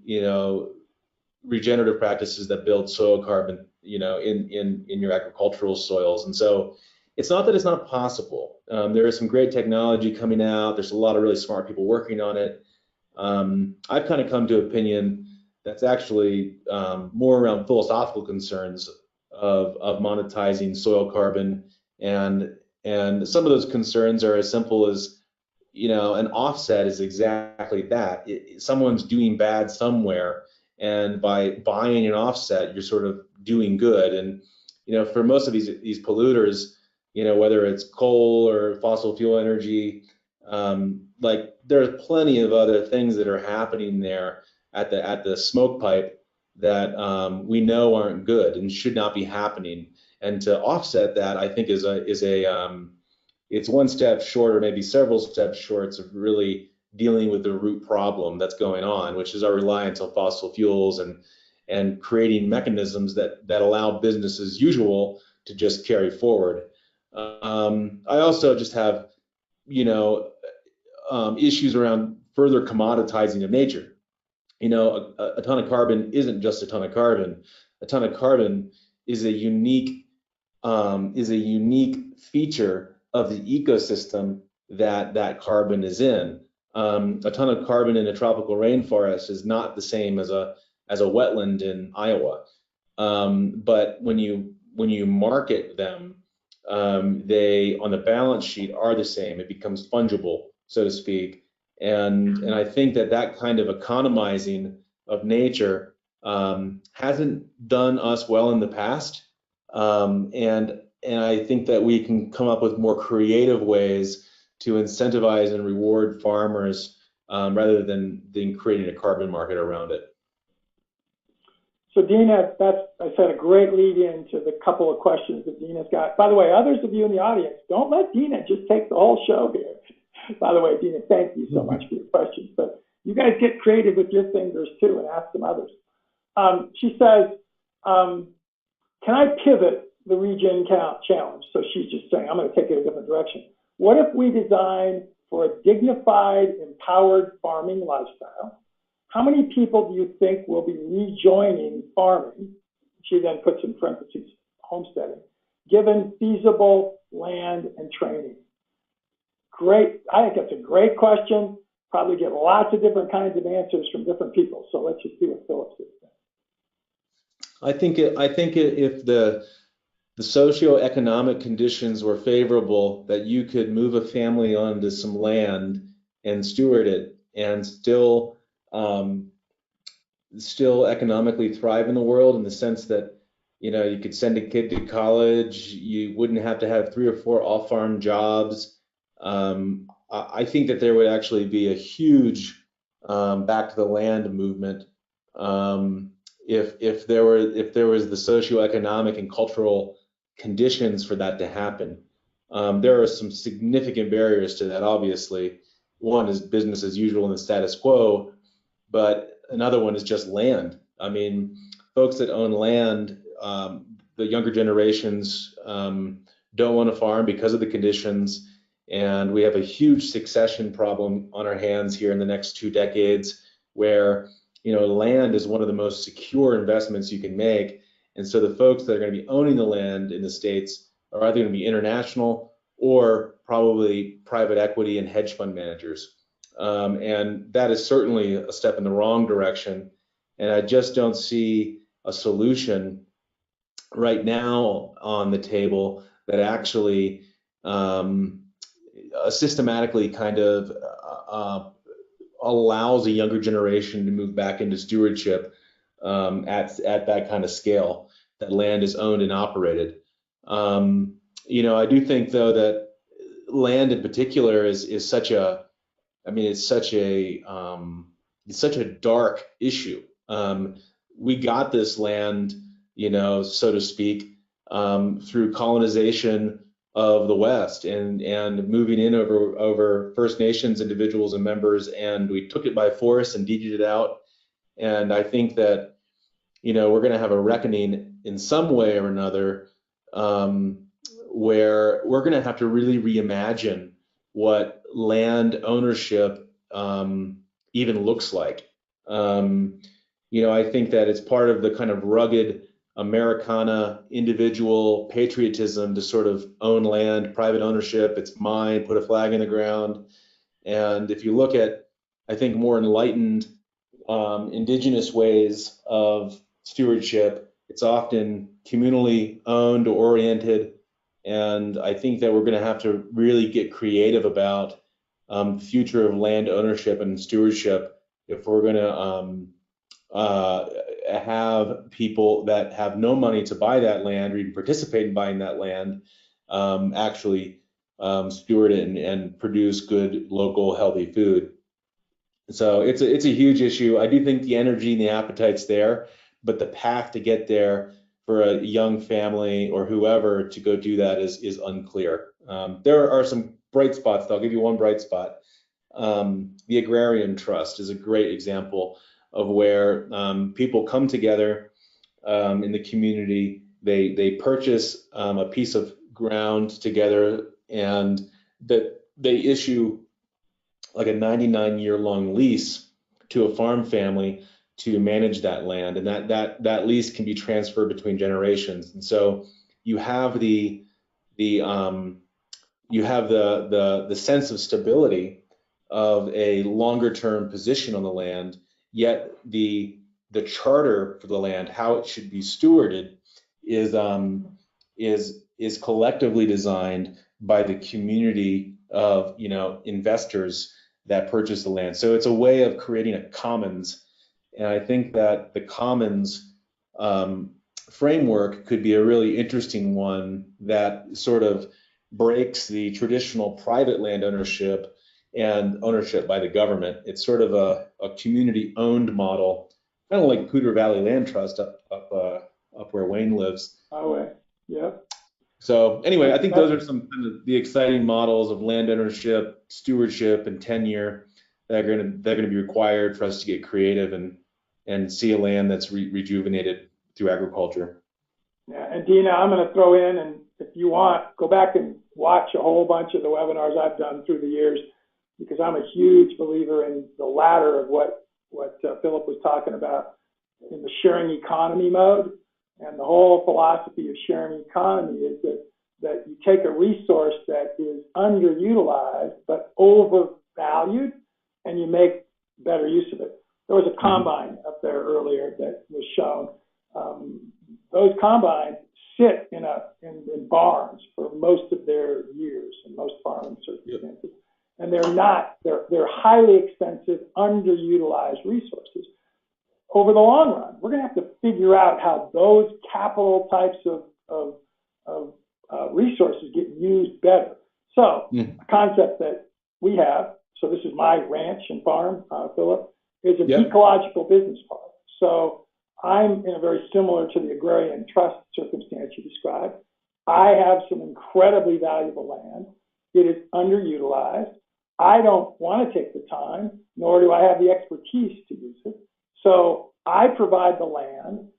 S3: regenerative practices that build soil carbon, in your agricultural soils. And so it's not that it's not possible. There is some great technology coming out. There's a lot of really smart people working on it. I've kind of come to opinion that's actually more around philosophical concerns of monetizing soil carbon, and some of those concerns are as simple as, an offset is exactly that. Someone's doing bad somewhere, and by buying an offset, you're sort of doing good. And for most of these polluters, whether it's coal or fossil fuel energy, like, there are plenty of other things that are happening there at the smoke pipe that we know aren't good and should not be happening. And to offset that, I think it's one step short, or maybe several steps short, of really dealing with the root problem that's going on, which is our reliance on fossil fuels, and creating mechanisms that allow business as usual to just carry forward. I also just have, issues around further commoditizing of nature. A ton of carbon isn't just a ton of carbon. A ton of carbon is a unique feature of the ecosystem that carbon is in. A ton of carbon in a tropical rainforest is not the same as a wetland in Iowa. But when you market them, they, on the balance sheet, are the same. It becomes fungible, so to speak. And I think that kind of economizing of nature hasn't done us well in the past. And I think that we can come up with more creative ways to incentivize and reward farmers rather than creating a carbon market around it.
S2: So Dina, I said a great lead in to the couple of questions that Dina's got. By the way, others of you in the audience, don't let Dina just take the whole show here. By the way, Dina, thank you so much for your questions. But you guys get creative with your fingers too and ask some others. She says, can I pivot the regen challenge? So she's just saying, I'm going to take it a different direction. What if we design for a dignified, empowered farming lifestyle? How many people do you think will be rejoining farming? She then puts in parentheses, homesteading, given feasible land and training. Great. I think that's a great question. Probably get lots of different kinds of answers from different people. So let's just see what Philip says.
S3: If the socioeconomic conditions were favorable, that you could move a family onto some land and steward it and um, still economically thrive in the world, in the sense that, you could send a kid to college, you wouldn't have to have 3 or 4 off-farm jobs. I think that there would actually be a huge back to the land movement, um, if there was the socioeconomic and cultural conditions for that to happen. There are some significant barriers to that, obviously. One is business as usual in the status quo, but another one is just land. I mean, folks that own land, the younger generations don't want to farm because of the conditions, and we have a huge succession problem on our hands here in the next 2 decades, where land is one of the most secure investments you can make. And so the folks that are going to be owning the land in the States are either going to be international or probably private equity and hedge fund managers. And that is certainly a step in the wrong direction. And I just don't see a solution right now on the table that actually systematically kind of allows a younger generation to move back into stewardship at that kind of scale, that land is owned and operated. I do think, though, that land in particular is such a, I mean, it's such a dark issue. We got this land, so to speak, through colonization of the West, and moving in over First Nations individuals and members, and we took it by force and deeded it out. And I think that, we're going to have a reckoning in some way or another, where we're going to have to really reimagine what land ownership even looks like. I think that it's part of the kind of rugged Americana individual patriotism to sort of own land, private ownership, it's mine, put a flag in the ground. And if you look at, I think, more enlightened indigenous ways of stewardship, it's often communally owned or oriented. And I think that we're going to have to really get creative about the future of land ownership and stewardship if we're going to have people that have no money to buy that land or even participate in buying that land actually steward it and produce good, local, healthy food. So it's a huge issue. I do think the energy and the appetite's there, but the path to get there for a young family or whoever to go do that is unclear. There are some bright spots, though. I'll give you one bright spot. The Agrarian Trust is a great example of where people come together in the community. They purchase a piece of ground together, and that they issue like a 99-year-long lease to a farm family to manage that land, and that lease can be transferred between generations. And so you have the sense of stability of a longer term position on the land, yet the charter for the land, how it should be stewarded, is collectively designed by the community of investors that purchase the land. So it's a way of creating a commons, and I think that the commons framework could be a really interesting one that sort of breaks the traditional private land ownership and ownership by the government. It's sort of a community-owned model, kind of like Poudre Valley Land Trust up where Wayne lives.
S2: Oh, yeah.
S3: So anyway, I think those are some of the exciting models of land ownership, stewardship, and tenure that are going to be required for us to get creative and see a land that's rejuvenated through agriculture.
S2: Yeah, and Dina, I'm going to throw in, and if you want, go back and watch a whole bunch of the webinars I've done through the years, because I'm a huge believer in the latter of what Philip was talking about in the sharing economy mode. And the whole philosophy of sharing economy is that you take a resource that is underutilized but overvalued, and you make better use of it. There was a combine up there earlier that was shown. those combines sit in barns for most of their years in most farming circumstances. And they're highly expensive, underutilized resources. Over the long run, we're going to have to figure out how those capital types of resources get used better. So a concept that we have, so this is my ranch and farm, Philip, is an ecological business park. So I'm in a very similar to the Agrarian Trust circumstance you described. I have some incredibly valuable land. It is underutilized. I don't want to take the time, nor do I have the expertise to use it. So I provide the land.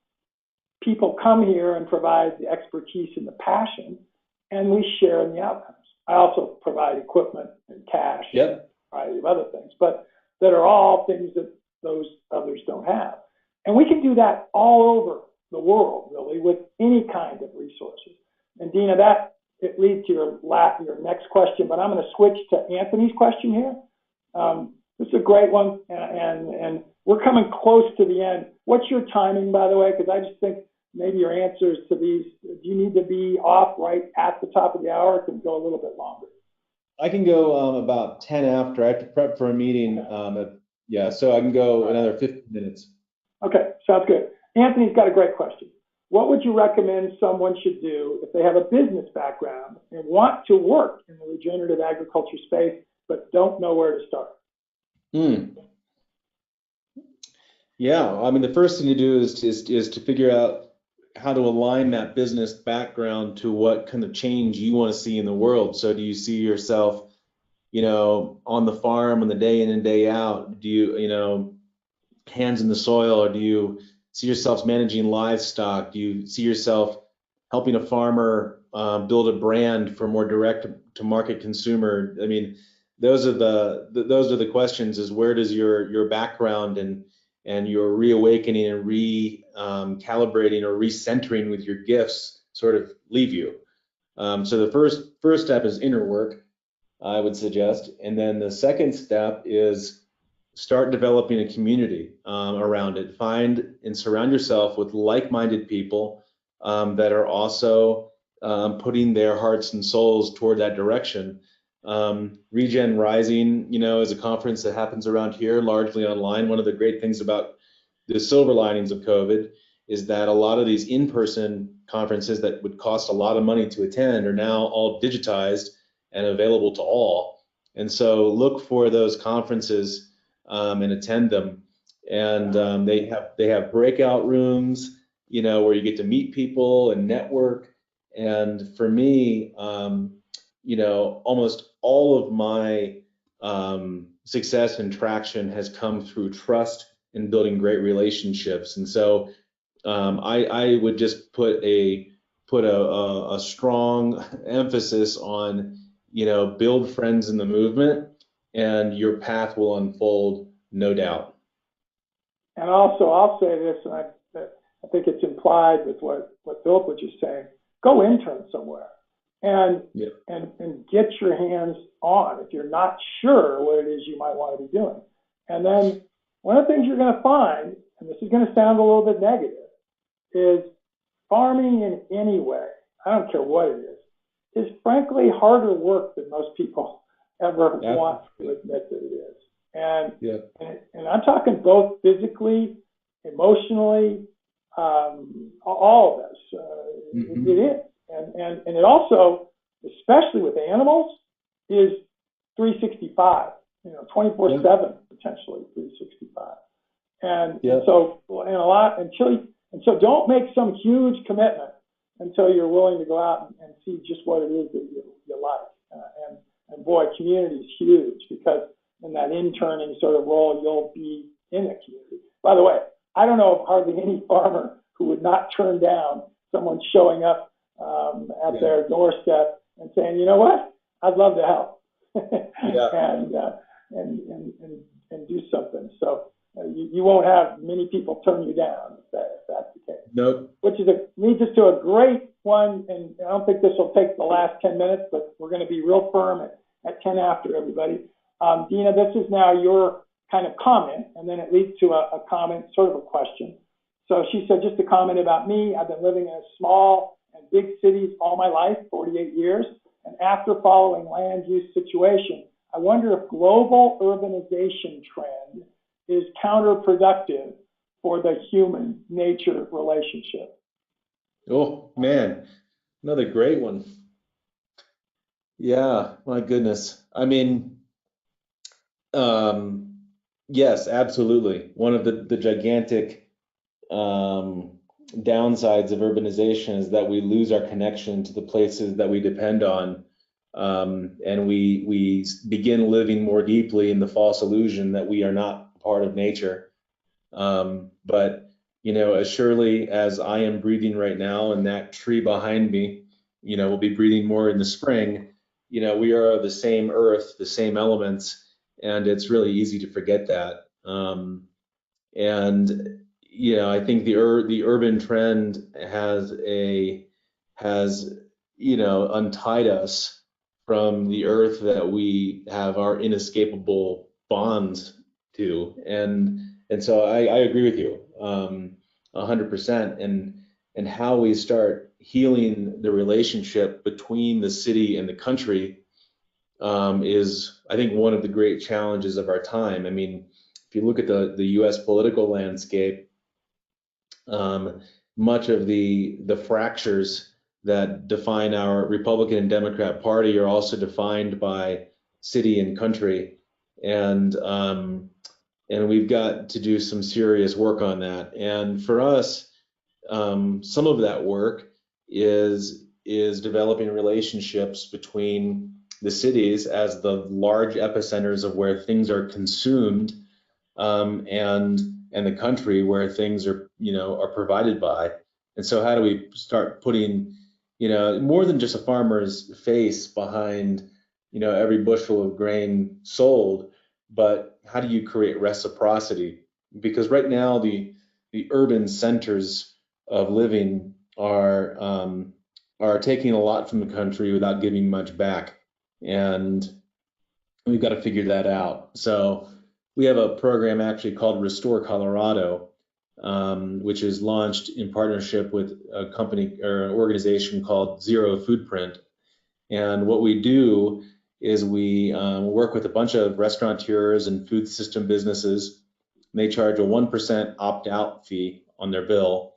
S2: People come here and provide the expertise and the passion, and we share in the outcomes. I also provide equipment and cash and a variety of other things, but that are all things that those others don't have. And we can do that all over the world, really, with any kind of resources. And Dina, it leads to your next question, but I'm going to switch to Anthony's question here. This is a great one, and we're coming close to the end. What's your timing, by the way? Because I just think maybe your answers to these, do you need to be off right at the top of the hour, or can we go a little bit longer?
S3: I can go about 10 after. I have to prep for a meeting. So I can go another 15 minutes.
S2: Okay, sounds good. Anthony's got a great question. What would you recommend someone should do if they have a business background and want to work in the regenerative agriculture space, but don't know where to start?
S3: Yeah, I mean, the first thing to do is to figure out how to align that business background to what kind of change you want to see in the world. So do you see yourself, on the farm on the day in and day out? Do you, hands in the soil, or do you see yourself managing livestock? Do you see yourself helping a farmer build a brand for more direct to market consumer? I mean, those are the questions. Is where does your background and your reawakening and recalibrating or recentering with your gifts sort of leave you? So the first step is inner work, I would suggest, and then the second step is start developing a community around it. Find and surround yourself with like-minded people that are also putting their hearts and souls toward that direction. Regen Rising, is a conference that happens around here, largely online. One of the great things about the silver linings of COVID is that a lot of these in-person conferences that would cost a lot of money to attend are now all digitized and available to all. And so look for those conferences and attend them. And they have breakout rooms, where you get to meet people and network. And for me, almost all of my success and traction has come through trust and building great relationships. And so I would just put a strong emphasis on, build friends in the movement, and your path will unfold, no doubt.
S2: And also, I'll say this, and I think it's implied with what Philip was just saying. Go intern somewhere and get your hands on if you're not sure what it is you might want to be doing. And then one of the things you're going to find, and this is going to sound a little bit negative, is farming in any way, I don't care what it is frankly harder work than most people ever want to admit that it is. And I'm talking both physically, emotionally, all of this. It is. And it also, especially with animals, is 365, 24/7, potentially 365. And so don't make some huge commitment until you're willing to go out and see just what it is that you like. And boy, community is huge, because in that interning sort of role, you'll be in a community. By the way, I don't know of hardly any farmer who would not turn down someone showing up at their doorstep and saying, you know what, I'd love to help and do something. So you won't have many people turn you down if that's the case.
S3: Nope.
S2: Which leads us to a great one, and I don't think this will take the last 10 minutes, but we're going to be real firm at 10 after, everybody. Dina, this is now your kind of comment, and then it leads to a comment, sort of a question. So she said, just a comment about me, I've been living in small and big cities all my life, 48 years, and after following land use situation, I wonder if global urbanization trend is counterproductive for the human-nature relationship.
S3: Oh, man, another great one. Yeah, my goodness. I mean, yes, absolutely. One of the gigantic downsides of urbanization is that we lose our connection to the places that we depend on, and we begin living more deeply in the false illusion that we are not part of nature. But as surely as I am breathing right now, and that tree behind me, will be breathing more in the spring. We are the same earth, the same elements, and it's really easy to forget that. And I think the urban trend has untied us from the earth that we have our inescapable bonds to. And so I agree with you 100%. And how we start healing the relationship between the city and the country is, I think, one of the great challenges of our time. I mean, if you look at the U.S. political landscape, much of the fractures that define our Republican and Democrat Party are also defined by city and country, and we've got to do some serious work on that. And for us, some of that work is developing relationships between the cities as the large epicenters of where things are consumed, and the country where things are provided by. And so how do we start putting more than just a farmer's face behind every bushel of grain sold, but how do you create reciprocity? Because right now the urban centers of living are taking a lot from the country without giving much back, and we've got to figure that out. So we have a program actually called Restore Colorado, which is launched in partnership with a company or an organization called Zero Footprint. And what we do is we work with a bunch of restaurateurs and food system businesses. They charge a 1% opt-out fee on their bill.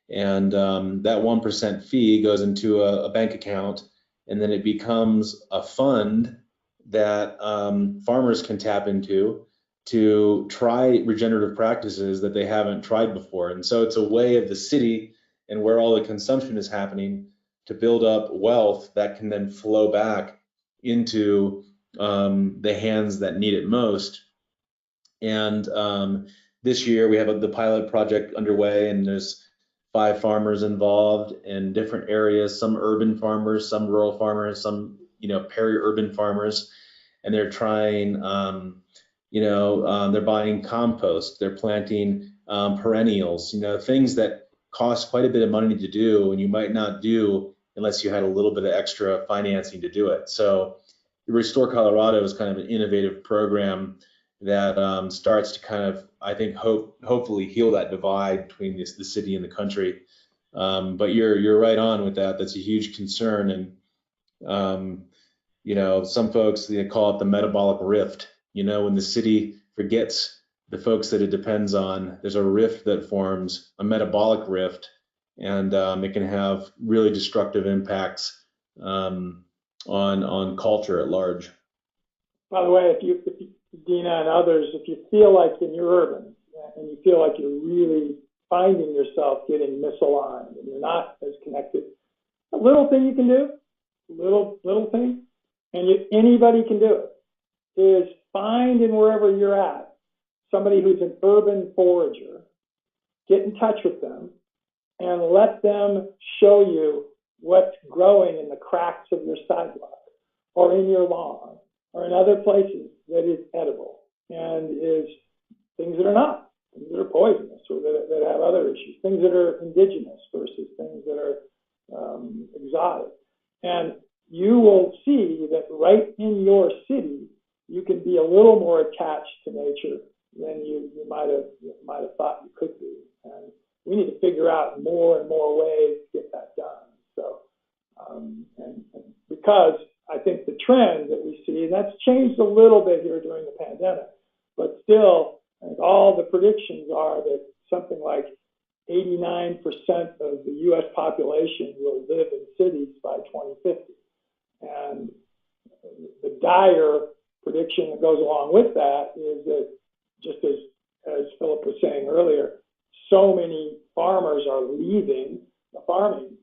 S3: And that 1% fee goes into a bank account, and then it becomes a fund that farmers can tap into to try regenerative practices that they haven't tried before. And so it's a way of the city and where all the consumption is happening to build up wealth that can then flow back into the hands that need it most. And this year we have the pilot project underway, and there's 5 farmers involved in different areas, some urban farmers, some rural farmers, some peri-urban farmers, and they're trying they're buying compost, they're planting perennials, things that cost quite a bit of money to do, and you might not do unless you had a little bit of extra financing to do it. So Restore Colorado is kind of an innovative program that starts to kind of, I think, hopefully heal that divide between the city and the country. But you're right on with that. That's a huge concern, and some folks, they call it the metabolic rift. When the city forgets the folks that it depends on, there's a rift that forms, a metabolic rift, and it can have really destructive impacts on culture at large.
S2: By the way, if you, Dina and others, if you feel like in your urban and you feel like you're really finding yourself getting misaligned and you're not as connected, a little thing you can do, little thing, and anybody can do it, is find in wherever you're at somebody who's an urban forager, get in touch with them, and let them show you what's growing in the cracks of your sidewalk or in your lawn or in other places that is edible and is things that are not, things that are poisonous or that have other issues, things that are indigenous versus things that are exotic. And you will see that right in your city, you can be a little more attached to nature than you might have thought you could be. And we need to figure out more and more ways to get that done. So, and because I think the trend that we see, and that's changed a little bit here during the pandemic, but still, I think all the predictions are that something like 89% of the U.S. population will live in cities by 2050. And the dire prediction that goes along with that is that, just as Philip was saying earlier, so many farmers are leaving the farming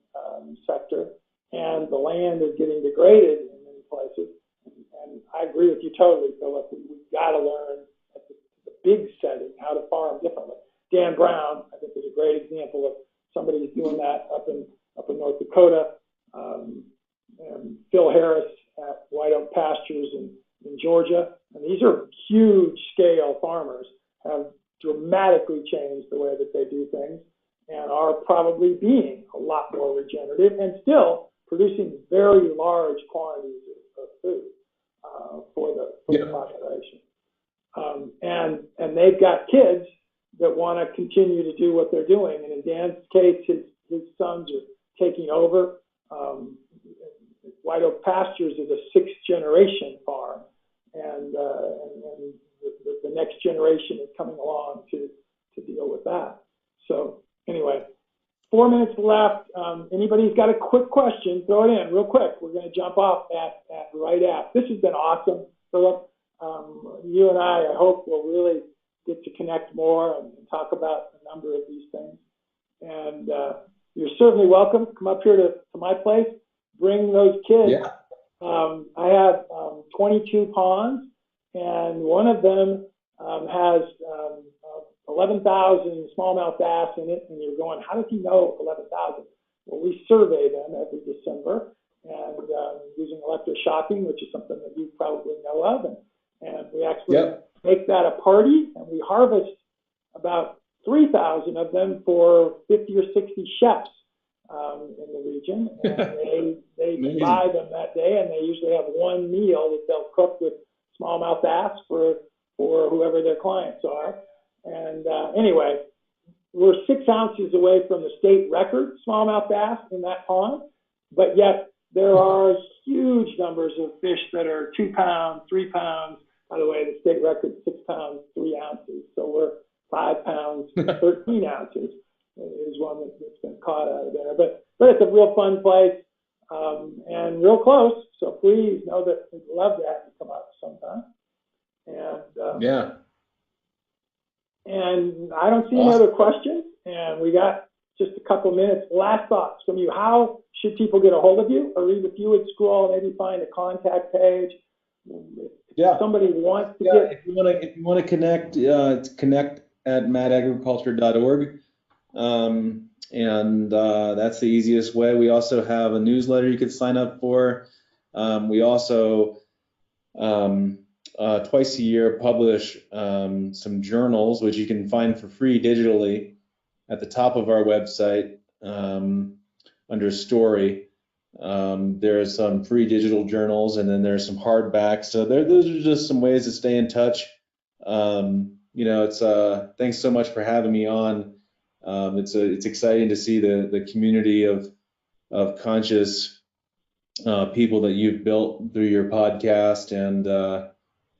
S2: sector, and the land is getting degraded in many places. And I agree with you totally, Philip. We've got to learn at the big setting how to farm differently. Dan Brown, I think, is a great example of somebody who's doing that up in North Dakota. And Phil Harris at White Oak Pastures in Georgia. And these are huge scale farmers, have dramatically changed the way that they do things, and are probably being a lot more regenerative and still producing very large quantities of food for the population. And they've got kids that want to continue to do what they're doing. And in Dan's case, his sons are taking over. White Oak Pastures is a sixth generation farm, and the next generation is coming along to deal with that. So anyway, 4 minutes left. Anybody's got a quick question, throw it in real quick. We're going to jump off right at. This has been awesome, Philip. You and I hope will really get to connect more and talk about a number of these things. And you're certainly welcome. Come up here to my place. Bring those kids.
S3: Yeah.
S2: I have 22 ponds, and one of them has 11,000 smallmouth bass in it. And you're going, how does he know 11,000? Well, we survey them every December, and using electroshocking, which is something that you probably know of. And we actually make that a party, and we harvest about 3,000 of them for 50 or 60 chefs in the region. And they buy them that day, and they usually have one meal that they'll cook with smallmouth bass for whoever their clients are. And anyway, we're 6 ounces away from the state record smallmouth bass in that pond, but yet there are huge numbers of fish that are 2 pounds, 3 pounds. By the way, the state record is 6 pounds, 3 ounces. So we're 5 pounds, 13 ounces is one that's been caught out of there. But it's a real fun place and real close. So please know that we'd love to have you come out sometime. And and I don't see any other questions. And we got just a couple minutes. Last thoughts from you. How should people get a hold of you? Or if you would scroll, maybe find a contact page. If somebody wants to get.
S3: If you want to connect, it's connect@madagriculture.org. And that's the easiest way. We also have a newsletter you can sign up for. We also twice a year publish some journals, which you can find for free digitally at the top of our website under story. There are some free digital journals, and then there's some hardbacks. So those are just some ways to stay in touch. It's thanks so much for having me on. It's exciting to see the community of conscious people that you've built through your podcast, and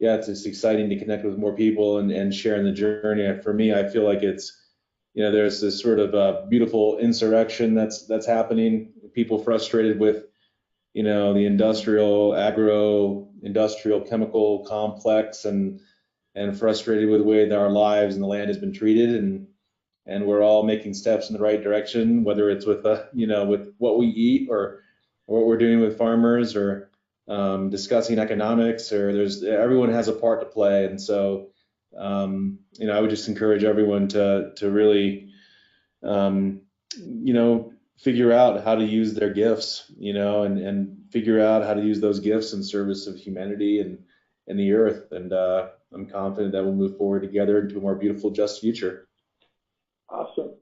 S3: it's exciting to connect with more people and sharing the journey. For me, I feel like it's there's this sort of beautiful insurrection that's happening. People frustrated with the agro-industrial chemical complex and frustrated with the way that our lives and the land has been treated, and we're all making steps in the right direction, whether it's with with what we eat or what we're doing with farmers or discussing economics, or everyone has a part to play. And so I would just encourage everyone to really figure out how to use their gifts, and figure out how to use those gifts in service of humanity and the earth. And I'm confident that we'll move forward together into a more beautiful, just future.
S2: Awesome.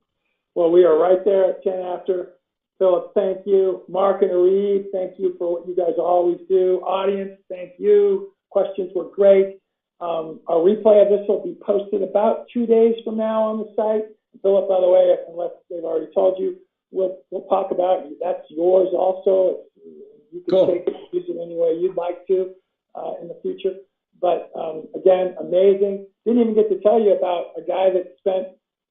S2: Well, we are right there at 10 after. Philip, thank you. Mark and Arif, thank you for what you guys always do. Audience, thank you. Questions were great. A replay of this will be posted about 2 days from now on the site. Philip, by the way, unless they've already told you, we'll talk about you. That's yours also. You can
S3: Cool.
S2: take it and use it any way you'd like to in the future. But again, amazing. Didn't even get to tell you about a guy that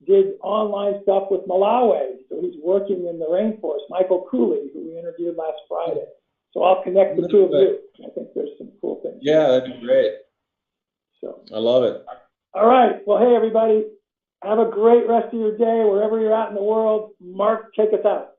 S2: did online stuff with Malawi. So he's working in the rainforest, Michael Cooley, who we interviewed last Friday. So I'll connect the two of you. I think there's some cool things.
S3: Yeah, that'd be great.
S2: So
S3: I love it.
S2: all right. Well, hey, everybody, have a great rest of your day wherever you're at in the world. Mark, take us out.